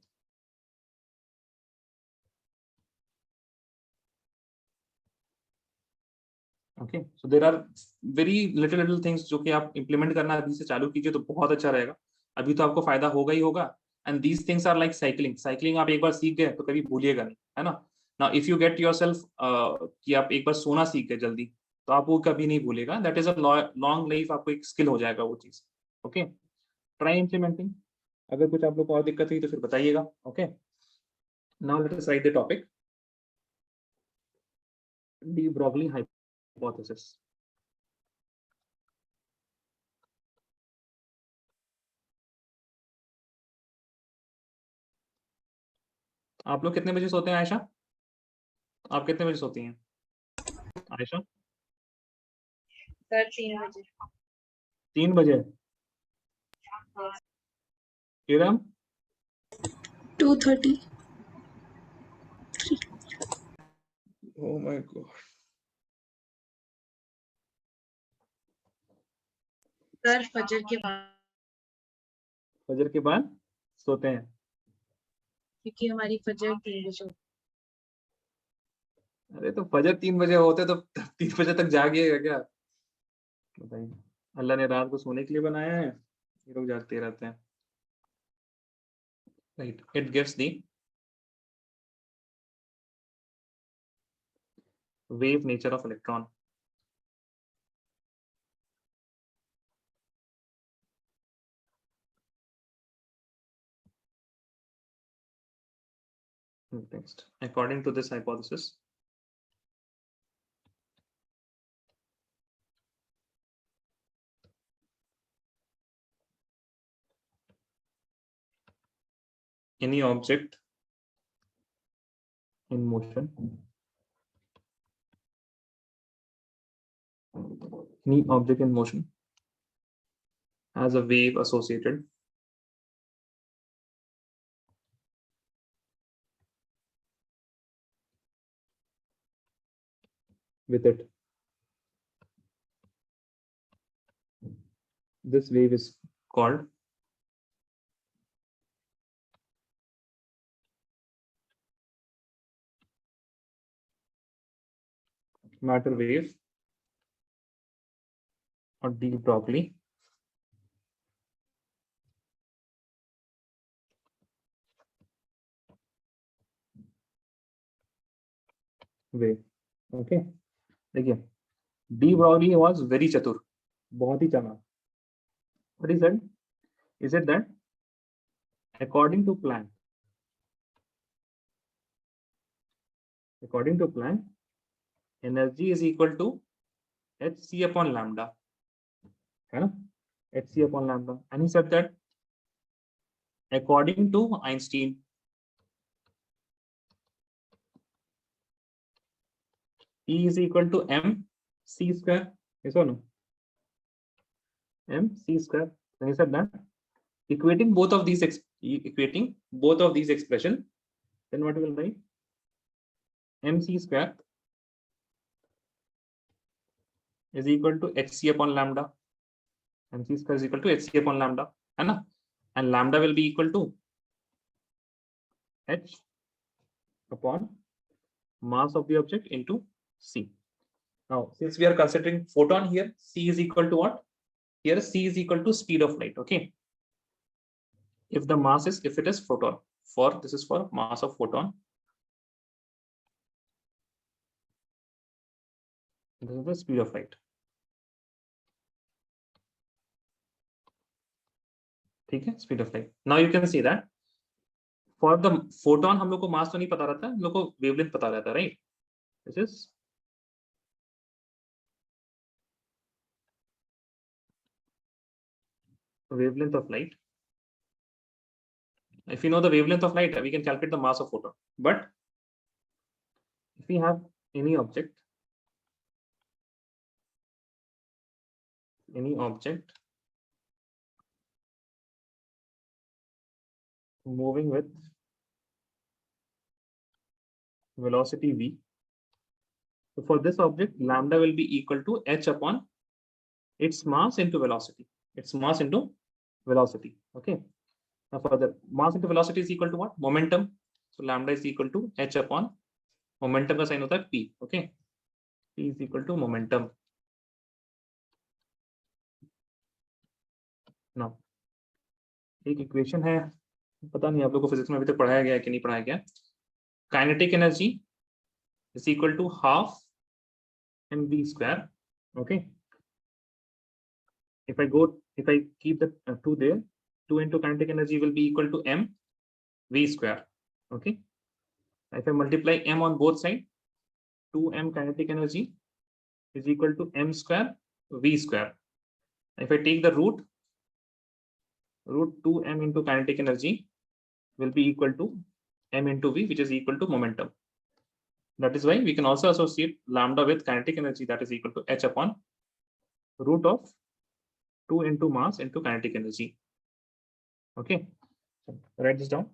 Okay, so there are very little things जो कि आप इंप्लीमेंट करना अभी से चालू कीजिए तो बहुत अच्छा रहेगा। अभी तो आपको फायदा होगा ही होगा, and these things are like cycling, cycling आप एक बार सीख गए तो कभी भूलिएगा नहीं, है ना। Now if you get yourself कि आप एक बार सोना सीख गए जल्दी, तो आप वो कभी नहीं भूलेगा, that is a long life, आपको एक स्किल हो जाएगा वो चीज, ओके। ट्राई इम्प्लीमेंटिंग, अगर कुछ आप लोग को और दिक्कत हुई तो फिर बताइएगा, okay. Now let us right the topic, de Broglie hypothesis. आप लोग कितने बजे सोते हैं आयशा? आप कितने बजे सोती हैं आयशा? सर 3 बजे। 3 बजे। किरण? 2:30. Oh my God. सर फजर के बाद, फजर के बाद सोते हैं? क्योंकि हमारी फजर 3 बजे होती अरे तो फजर 3 बजे होते तो 3 बजे तक जागिएगा क्या? बताइए, अल्लाह ने रात को सोने के लिए बनाया है, ये लोग जागते रहते हैं, right. It gives the wave nature of electron. Next, according to this hypothesis, any object in motion, any object in motion has a wave associated with it. This wave is called matter wave or de Broglie wave. Okay, देखिए, de Broglie was very chatur, बहुत ही चालाक। What he said? He said that according to Planck, energy is equal to hc upon lambda, है ना, hc upon lambda, and he said that according to Einstein, E is equal to mc square, yes or no, mc square. And he said that equating both of these expression, then what we will write? mc square is equal to hc upon lambda, mc square is equal to hc upon lambda, है ना, and lambda will be equal to h upon mass of the object into c. Now, since we are considering photon here, c is equal to what? Here c is equal to speed of light, okay. If the mass is, if it is photon, for this is for mass of photon, this is the speed of light, ठीक है, speed of light. Now you can see that for the photon हम लोग को मास तो नहीं पता रहता, हम लोग को वेवलेंथ पता रहता है, right? This is wavelength of light. If you know the wavelength of light, we can calculate the mass of photon. But if we have any object moving with velocity v, so for this object lambda will be equal to h upon its mass into velocity. Okay, now for the mass into velocity is equal to what? Momentum. So lambda is equal to h upon momentum का sign होता है p. Okay, p is equal to momentum. Now एक equation है, पता नहीं आप लोग को फिजिक्स में अभी तक पढ़ाया गया है कि नहीं पढ़ाया गया. Kinetic energy is equal to half mv square. Okay, if I keep the 2 there, 2 into kinetic energy will be equal to m v square. Okay, if I multiply m on both sides, 2m kinetic energy is equal to m square v square. If I take the root 2m into kinetic energy will be equal to m into v, which is equal to momentum. That is why we can also associate lambda with kinetic energy, that is equal to h upon root of 2 into mass into kinetic energy. Okay, write this down.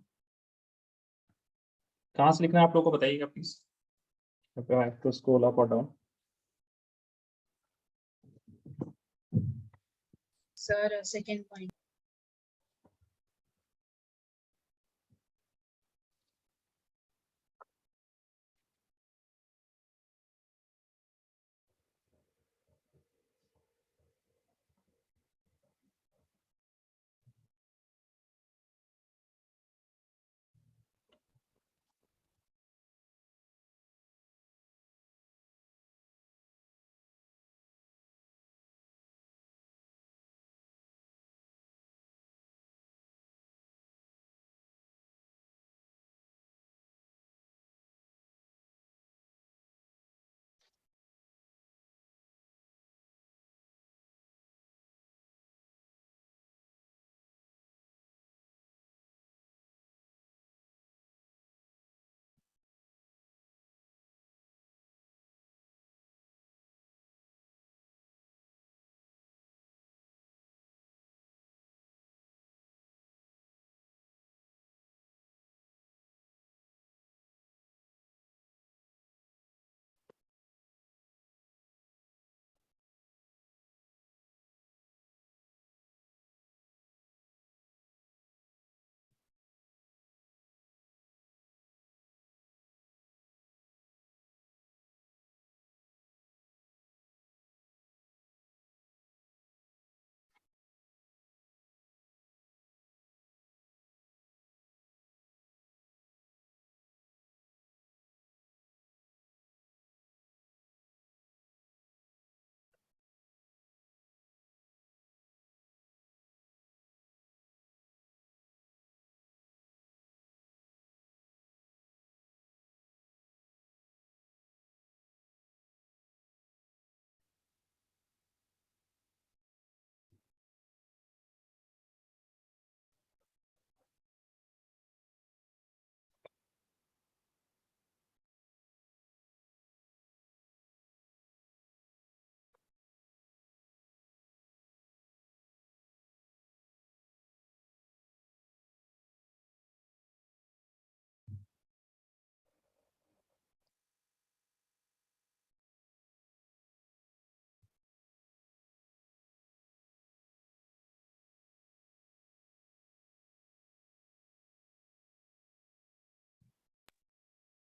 कहाँ से लिखना है आप लोगों को बताइएगा please. If I have to scroll up or down. Sir, second point.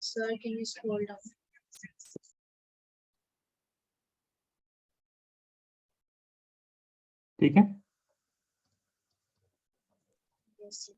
Sir, can you scroll down? ठीक है. Yes.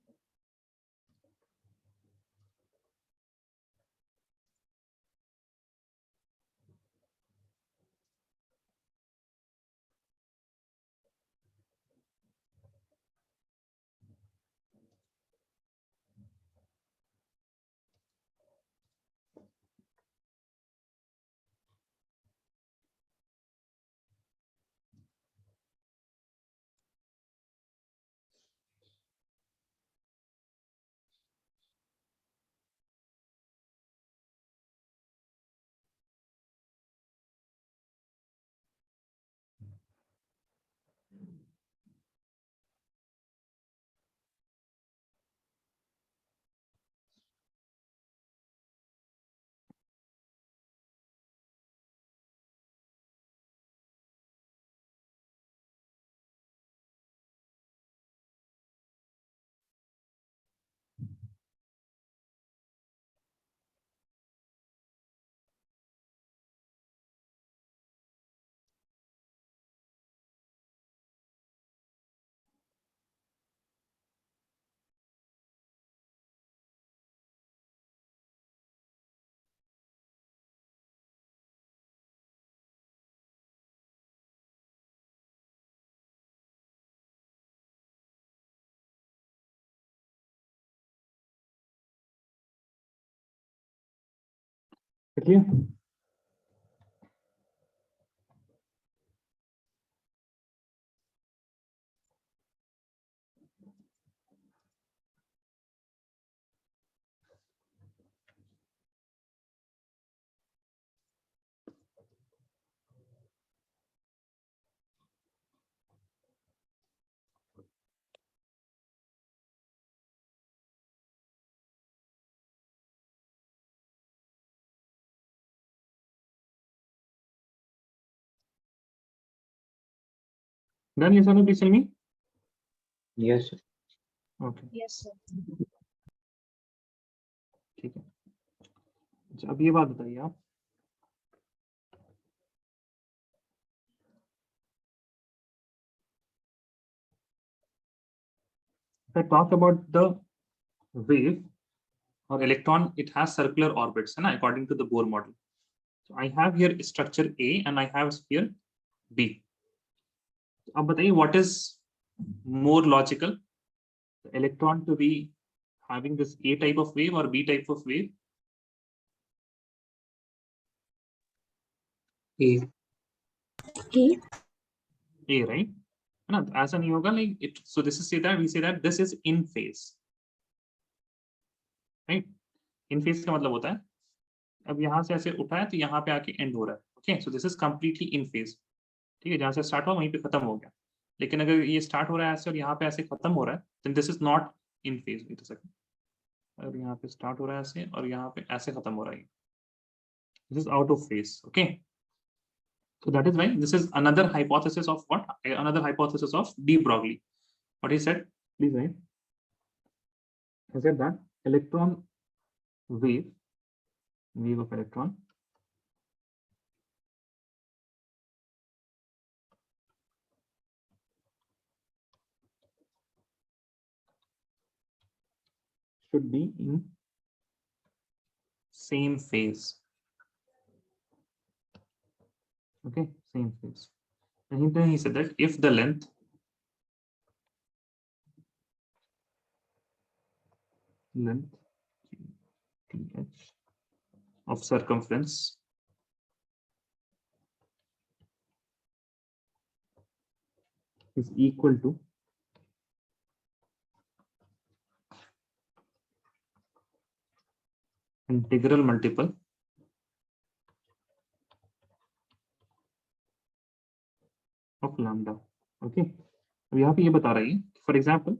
Clear? Done, Jasola, please tell me. Yes, sir. Okay, Yes, sir. ठीक है। अच्छा, अब ये बात बताइए आप, if I talk about the wave or electron, it has circular orbits, है ना, according to the Bohr model. So I have here structure A and I have here B. अब बताइए what is more logical, the electron to be having this A type of wave or B type of wave? A. A. A, right? है ना, तो ऐसा नहीं होगा like it. So this is say that we say that this is in phase, right? In phase का मतलब होता है अब यहाँ से ऐसे उठा है तो यहाँ पे आके एंड हो रहा है. Okay, so this is completely in phase. ठीक है, जहाँ से स्टार्ट हुआ वहीं पे खत्म हो गया. लेकिन अगर ये स्टार्ट हो रहा है ऐसे और यहाँ पे ऐसे खत्म हो रहा है, then this is not in phase. Wait a second, और यहाँ पे स्टार्ट हो रहा है ऐसे और यहाँ पे ऐसे खत्म हो रहा है, this is out of phase. Okay, so that is why this is another hypothesis of what? Another hypothesis of de Broglie. What he said, please write. He said that electron wave of electron should be in same phase. Okay, same phase. And then he said that if the length th of circumference is equal to integral multiple of lambda. Okay, अब यहाँ पे ये बता रही है, for example,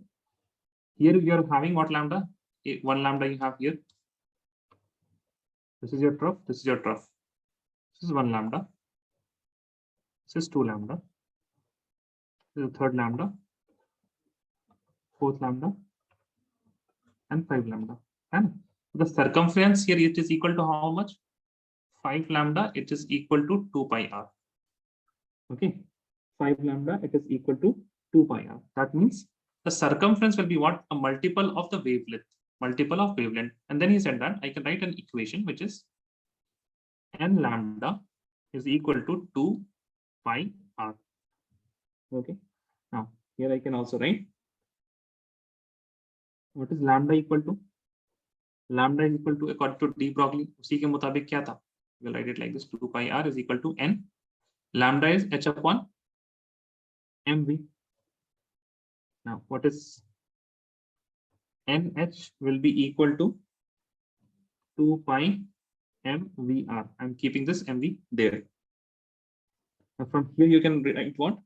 here you are having what lambda? One lambda you have here. This is your trough. This is your trough. This is one lambda. This is two lambda. This is the third lambda, fourth lambda, and five lambda. And the circumference here it is equal to how much? 5 lambda. It is equal to 2 pi r. Okay, 5 lambda. It is equal to 2 pi r. That means the circumference will be what? A multiple of the wavelength. Multiple of wavelength. And then he said that I can write an equation which is n lambda is equal to 2 pi r. Okay, now here I can also write what is lambda equal to? Lambda is equal to, according to de Broglie, उसी के मुताबिक क्या था? We'll write it like this: 2 pi r is equal to n. Lambda is h upon mv. Now what is nh will be equal to 2 pi mvr. I'm keeping this mv there. Now from here you can write what?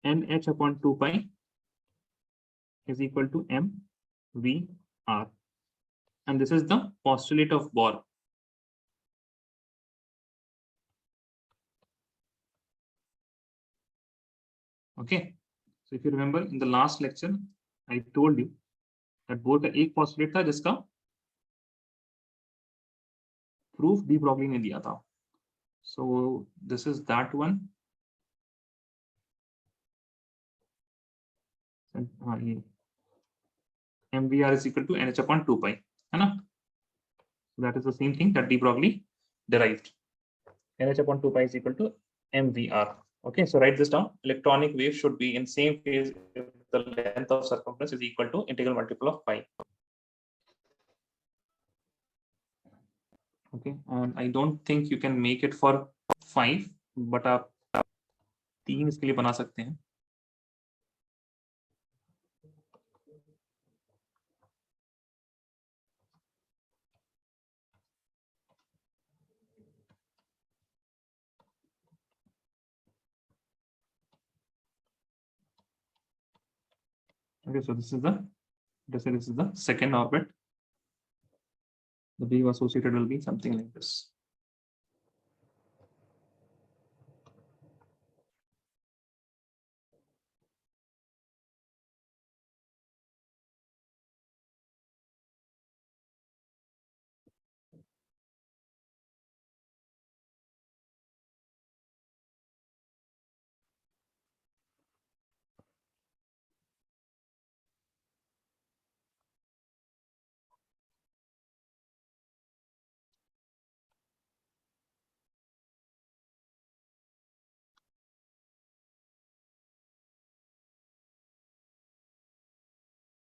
nh upon 2 pi is equal to mvr. And this is the postulate of Bohr. Okay, so if you remember in the last lecture I told you that Bohr का एक postulate था जिसका proof de Broglie ने दिया था. So this is that one. हाँ, ये mvr is equal to nh upon 2 pi, है ना? So that is the same thing that de Broglie derived. nh upon 2 pi is equal to mvr. Okay, so write this down. Electronic wave should be in same phase if the length of circumference is equal to integral multiple of pi. Okay. Okay, and I don't think you can make it for 5, but आप 3 इसके लिए बना सकते हैं. Okay, so this is the second orbit. The wave associated will be something like this.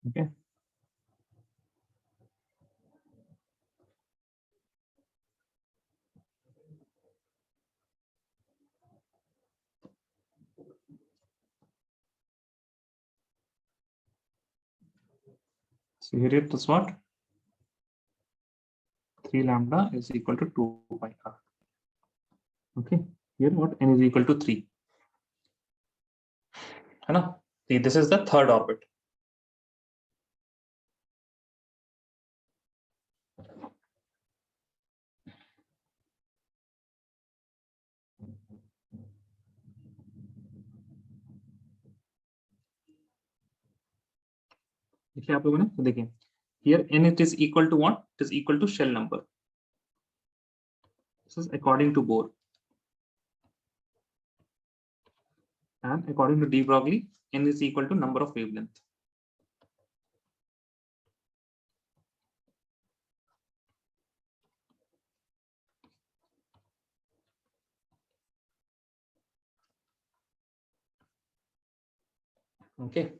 Okay. So here it is what? 3 lambda is equal to 2 pi r. Okay, here what? N is equal to 3. है ना? See, this is the third orbit. देखिए आप लोगों ने, तो देखिए here n it is equal to what? It is equal to shell number. This is according to Bohr. And according to de Broglie, n is equal to number of wavelength. Okay.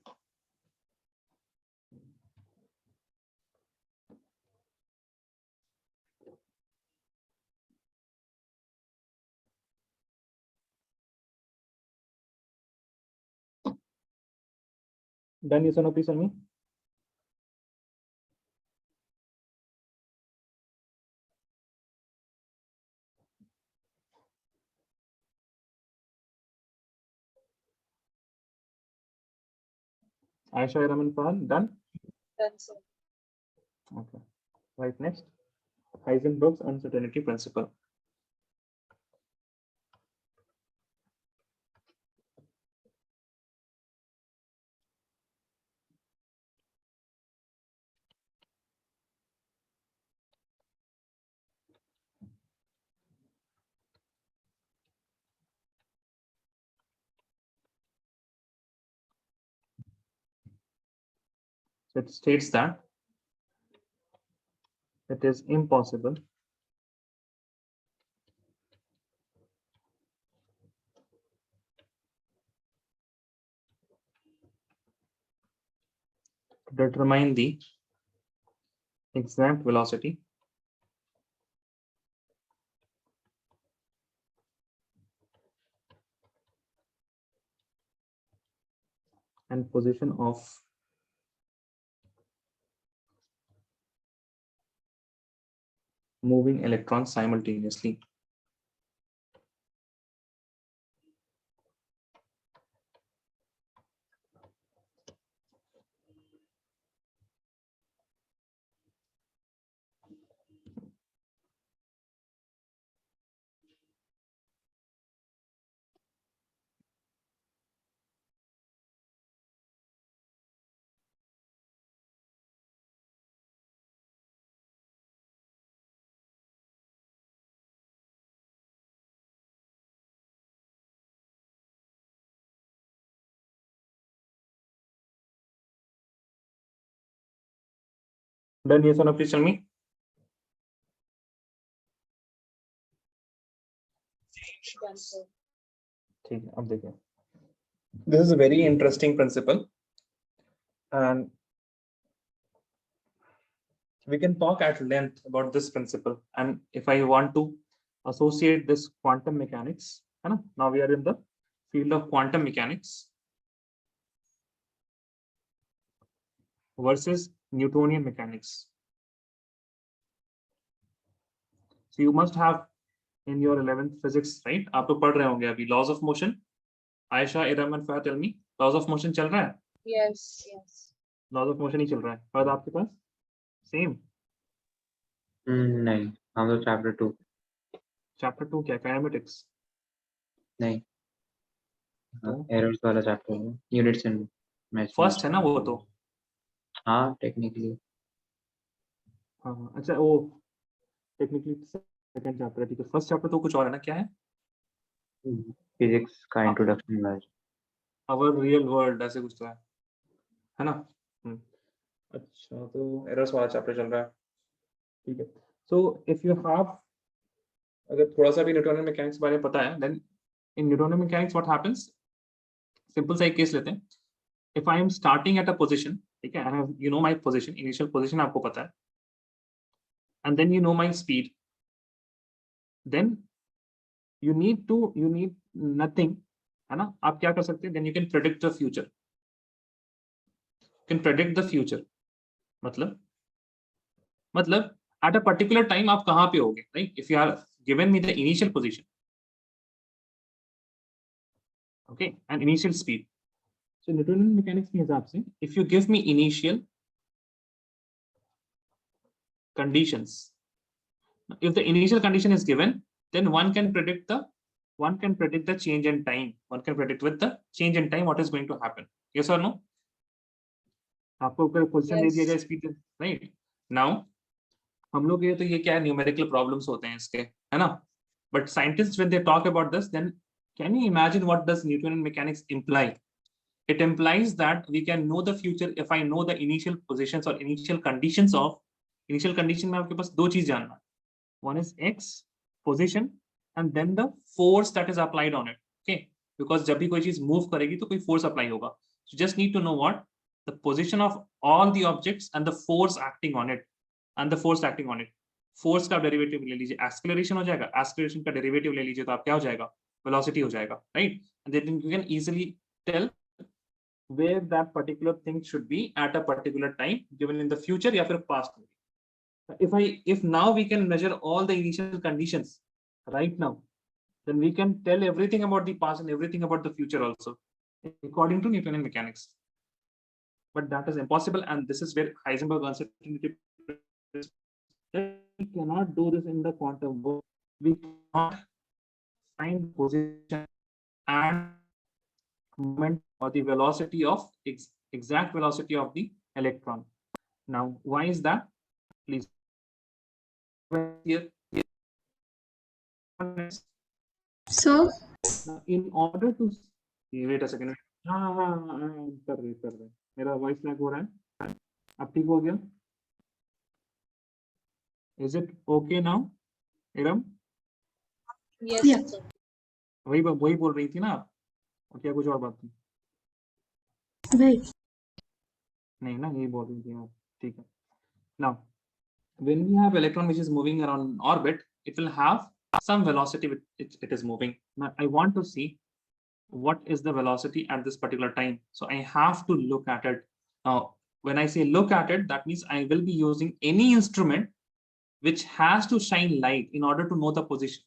Done, yes or no, please tell me. Aisha Raman Paul, done? Done, sir. Okay. Right, next. Heisenberg's uncertainty principle. So it states that it is impossible to determine the exact velocity and position of moving electrons simultaneously. Done, yes or no, please tell me. Done, sir. ठीक है, अब देखिए. This is a very interesting principle. And we can talk at length about this principle. And if I want to associate this quantum mechanics, now we are in the field of quantum mechanics versus Newtonian mechanics. So you must have in your 11th physics, right? आप तो पढ़ रहे होंगे अभी laws of motion. Aisha, Iram and Fah, tell me, laws of motion चल रहा है? Yes, yes. Laws of motion ही चल रहा है. पर आपके पास same. नहीं, हम तो चैप्टर 2 Chapter 2 क्या kinematics? नहीं, तो? एरर्स वाला चैप्टर है, यूनिट्स एंड मैच. First है ना वो तो. हाँ, टेक्निकली. हाँ अच्छा वो टेक्निकली सेकंड चैप्टर है, ठीक है. फर्स्ट चैप्टर तो कुछ और है ना, क्या है? फिजिक्स का इंट्रोडक्शन मैच. अवर रियल वर्ल्ड ऐसे कुछ तो है ना. अच्छा तो एरर्स वाला चैप्टर चल रहा है, ठीक है. सो इफ यू हैव, अगर थोड़ा सा भी न्यूटोनियन मैकेनिक्स बारे में पता है, then in Newtonian mechanics what happens, simple सा एक केस लेते हैं. If I am starting at a position, ठीक है, I have you know my position, initial position आपको पता है, and then you know my speed, then you need nothing, है ना. आप क्या कर सकते हैं, then you can predict the future. You can predict the future. मतलब at a particular time आप कहाँ पे होगे, right? If you are given me the initial position, okay, and initial speed. So Newtonian mechanics के हिसाब से, if you give me initial conditions, if the initial condition is given, then one can predict the change in time. One can predict with the change in time what is going to happen. Yes or no? आपको अगर question दे दिया जाए speed, right. Now हम लोग ये तो ये क्या है, न्यूमेरिकल प्रॉब्लम्स होते हैं इसके, है ना. But scientist when they talk about this, then can you imagine what does Newtonian mechanics imply? It implies that we can know the future if I know the initial positions or initial conditions of, initial condition में आपके पास दो चीज जानना है. One is x position and then the force that is applied on it. Okay, because जब भी कोई चीज मूव करेगी तो कोई फोर्स अप्लाई होगा. So just need to know what the position of all the objects and the force acting on it, and the force acting on it. Force का derivative ले लीजिए, एक्सेलरेशन हो जाएगा. एक्सेलरेशन का डेरिवेटिव ले लीजिए तो आप क्या हो जाएगा, वेलोसिटी हो जाएगा, right. And then you can easily tell where that particular thing should be at a particular time given in the future या फिर past में. If now we can measure all the initial conditions right now, then we can tell everything about the past and everything about the future also, according to Newtonian mechanics. But that is impossible, and this is where Heisenberg uncertainty. We cannot do this in the quantum world. We cannot find position and moment or the velocity of exact velocity of the electron. Now, why is that? Please. Here. So, Now, in order to wait a second. हाँ कर रहे मेरा voice lag हो रहा है. अब ठीक हो गया? Is it okay now, Iram? Yes. Yeah. sir. वही बोल रही थी ना आप, और क्या कुछ और बात थी? right. नहीं ना, यही बोल रही थी आप, ठीक है. Now, when we have electron which is moving around orbit, it will have some velocity with it is moving. Now, I want to see what is the velocity at this particular time. So I have to look at it. Now, when I say look at it, that means I will be using any instrument which has to shine light in order to know the position.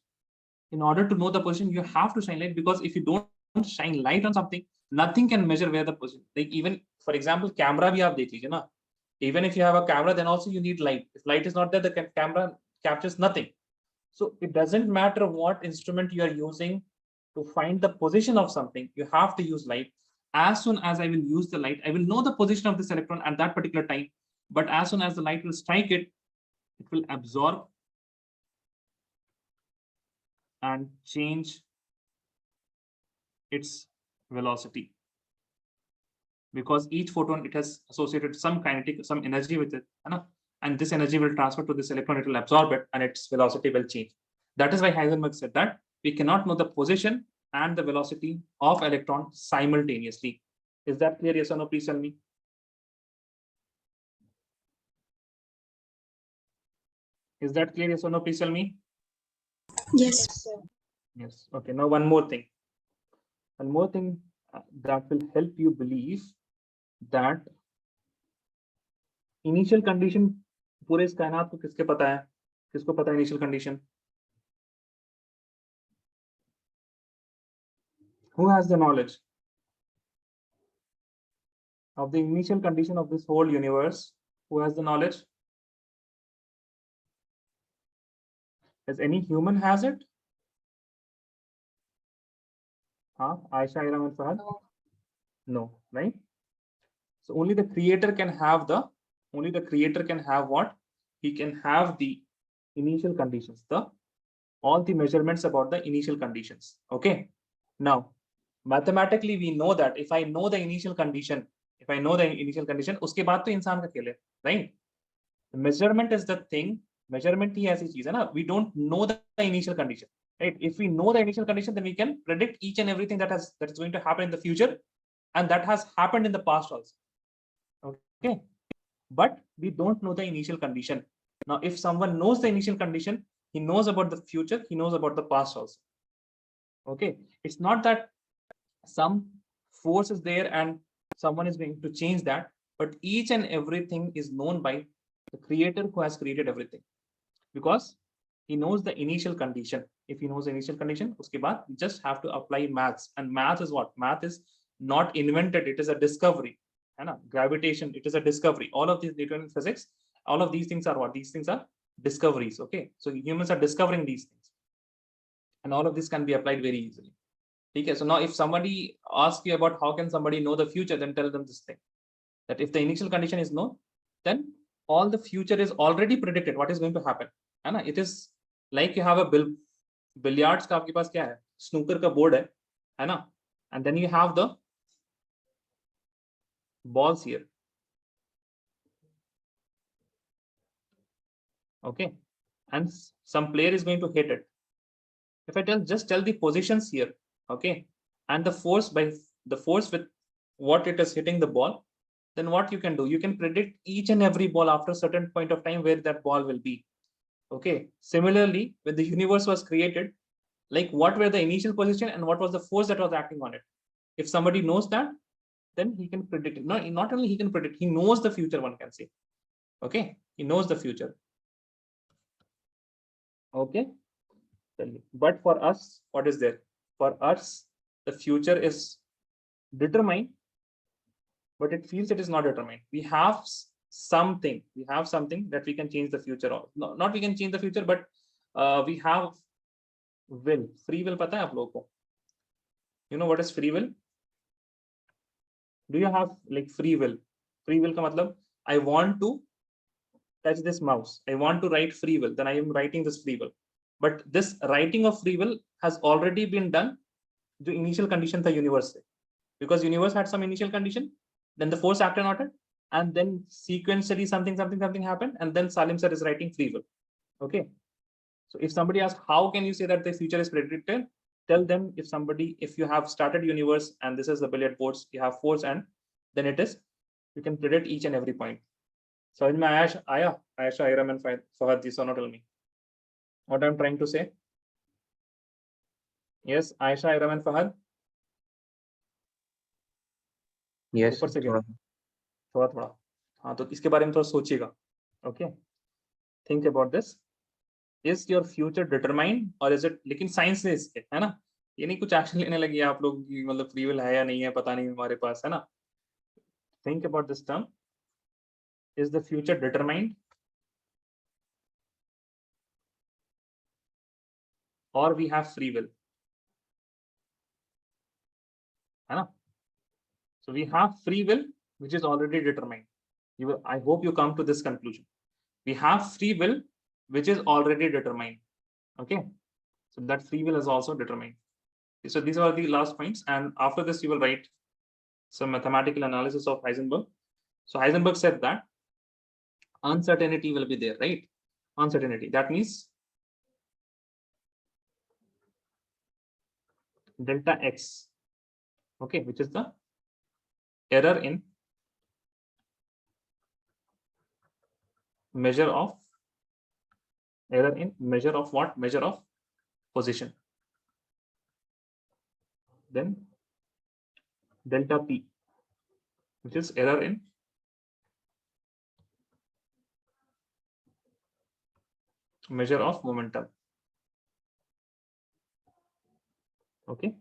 In order to know the position, you have to shine light, because if you don't shine light on something, nothing can measure where the position. Like even, for example, camera भी आप देख लीजिए ना. Even if you have a camera, then also you need light. If light is not there, the camera captures nothing. So it doesn't matter what instrument you are using to find the position of something, you have to use light. As soon as I will use the light, I will know the position of this electron at that particular time. But as soon as the light will strike it, it will absorb and change its velocity. Because each photon, it has associated some kinetic, some energy with it, and this energy will transfer to this electron, it will absorb it, and its velocity will change. That is why Heisenberg said that we cannot know the position and the velocity of electron simultaneously. Is that clear? Yes or no? Please tell me. Is that clear? Yes or no? Please tell me. Yes. Yes, sir. Yes. Okay. Now one more thing. One more thing that will help you believe that initial condition पूरे इस कायनात को किसके पता है? किसको पता है initial condition? Who has the knowledge of the initial condition of this whole universe? Who has the knowledge? Does any human has it? Huh? Aisha, Iram, and Fahad? No. No, right? So only the creator can have what? He can have the initial conditions, all the measurements about the initial conditions. Okay. Now, mathematically, we know that if I know the initial condition, उसके बाद तो इंसान का खेल है, right? The measurement is the thing. Measurement ही ऐसी चीज है ना. We don't know the initial condition, right? If we know the initial condition, then we can predict each and everything that is going to happen in the future, and that has happened in the past also. Okay, but we don't know the initial condition. Now, if someone knows the initial condition, he knows about the future, he knows about the past also. Okay, it's not that some force is there and someone is going to change that, but each and everything is known by the creator who has created everything, because he knows the initial condition. If he knows the initial condition, uske baad we just have to apply maths. And math is what? Math is not invented, it is a discovery. Gravitation, it is a discovery. All of these Newtonian physics, all of these things are what? These things are discoveries. Okay, so humans are discovering these things, and all of this can be applied very easily. Okay, so now if somebody asks you about how can somebody know the future, then tell them this thing, that if the initial condition is known, then all the future is already predicted what is going to happen. It is like you have a billiards का आपके पास क्या है? Snooker का board है ना? And then you have the balls here. Okay, and some player is going to hit it. If I just tell the positions here, okay, and the force with what it is hitting the ball, then what you can do? You can predict each and every ball after a certain point of time where that ball will be. Okay. Similarly, when the universe was created, like what were the initial position and what was the force that was acting on it? If somebody knows that, then he can predict it. Not only he can predict, he knows the future, one can say. Okay, he knows the future. Okay, but for us, what is there? For us, the future is determined, but it feels it is not determined. We have something that we can change the future of. Not we can change the future, but we have will. Free will पता है आप लोगों को? You know what is free will? Do you have like free will? Free will का मतलब I want to touch this mouse. I want to write free will. Then I am writing this free will. But this writing of free will has already been done. जो initial condition था universe से, because universe had some initial condition, then the force acted on it, and then sequentially something happened, and then Salim sir is writing free will. Okay, so if somebody asks how can you say that the future is predicted, tell them if you have started universe and this is the billiard boards, you have force, and then you can predict each and every point. So in my Aisha, Iram, and Fahad, this or not, tell me what I'm trying to say. Yes, Aisha, Iram, and Fahad. Yes, ऊपर से थोड़ा हाँ, तो इसके बारे में थोड़ा सोचिएगा. Okay, think about this. Is your future determined or is it? लेकिन साइंस से इसके है ना, ये नहीं कुछ एक्शन लेने लगी आप लोग की मतलब फ्री विल है या नहीं है पता नहीं हमारे पास, है ना. Think about this term. Is the future determined or we have free will? है ना. So we have free will, which is already determined. I hope you come to this conclusion. We have free will, which is already determined. Okay, so that free will is also determined. So these are the last points, and after this you will write some mathematical analysis of Heisenberg. So Heisenberg said that uncertainty will be there, right? Uncertainty, that means delta x, okay, which is the error in measure of error in measure of what? Measure of position. Then delta P, which is error in measure of momentum. Okay.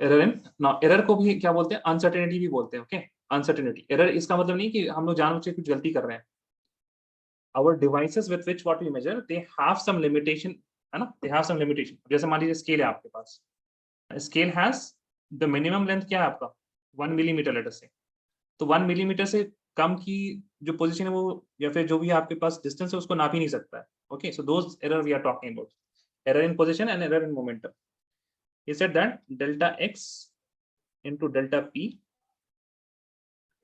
Error in ना, error को भी क्या बोलते हैं? Uncertainty भी बोलते हैं. Okay, uncertainty. Error इसका मतलब नहीं कि हम लोग जानबूझ के कुछ गलती कर रहे हैं. Our devices with which what we measure, they have some limitation, है ना? They have some limitation. जैसे मान लीजिए स्केल है आपके पास. Scale has the minimum length क्या है आपका? 1 मिलीमीटर लेटर से. तो 1 मिलीमीटर से कम की जो पोजीशन है वो, या फिर जो भी आपके पास डिस्टेंस है, उसको नाप ही नहीं सकता है. Okay, so those error we are talking about. Error in position and error in momentum. He said that delta x into delta p,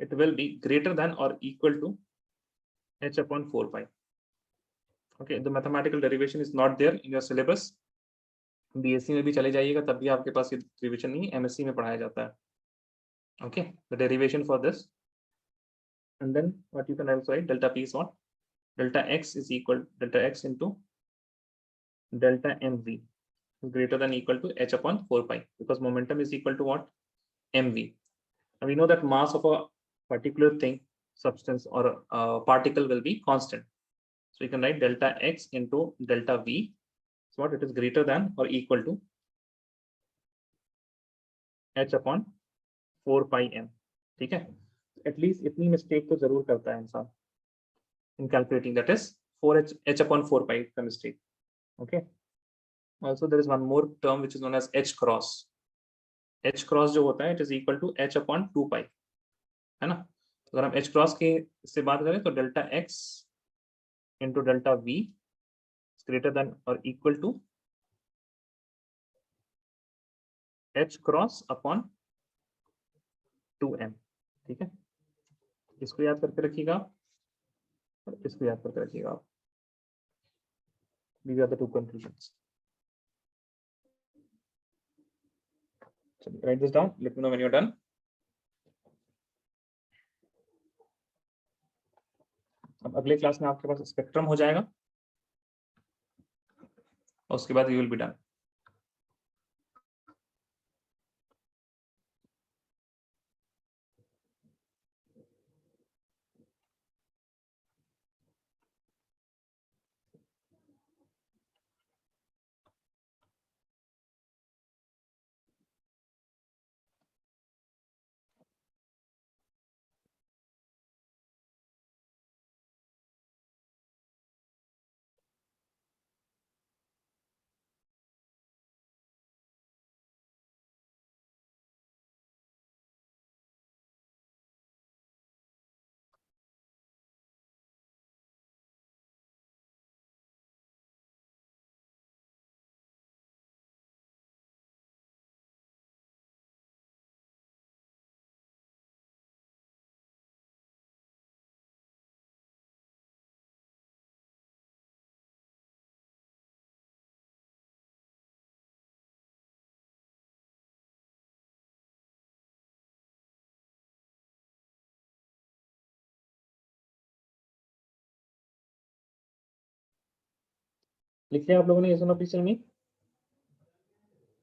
it will be greater than or equal to h upon 4 pi. Okay, the mathematical derivation is not there in your syllabus. BSc में भी चले जाइएगा तब भी आपके पास ये derivation नहीं है, MSc में पढ़ाया जाता है. Okay, the derivation for this, and then what you can also write, delta p is what? Delta x is equal delta x into delta mv is greater than equal to h upon 4 pi, because momentum is equal to what? mv. And we know that mass of a particular thing, substance or a particle will be constant. So you can write delta x into delta v. So what? It is greater than or equal to h upon 4 pi m. ठीक है? At least इतनी mistake तो जरूर करता है इंसान in calculating, that is 4h h upon 4 pi का mistake. Okay. Also there is one more term which is known as h cross. h cross जो होता है, it is equal to h upon 2 pi. है ना? अगर हम h cross की से बात करें तो delta x into delta v is greater than or equal to h cross upon 2m. ठीक है, इसको याद करके रखिएगा और इसको याद करके रखिएगा आप. These are the two conclusions. So write this down. Let me know when you're done. अब अगले क्लास में आपके पास स्पेक्ट्रम हो जाएगा और उसके बाद यू विल बी डन. लिख लिया आप लोगों ने ये सुनो पिक्चर में?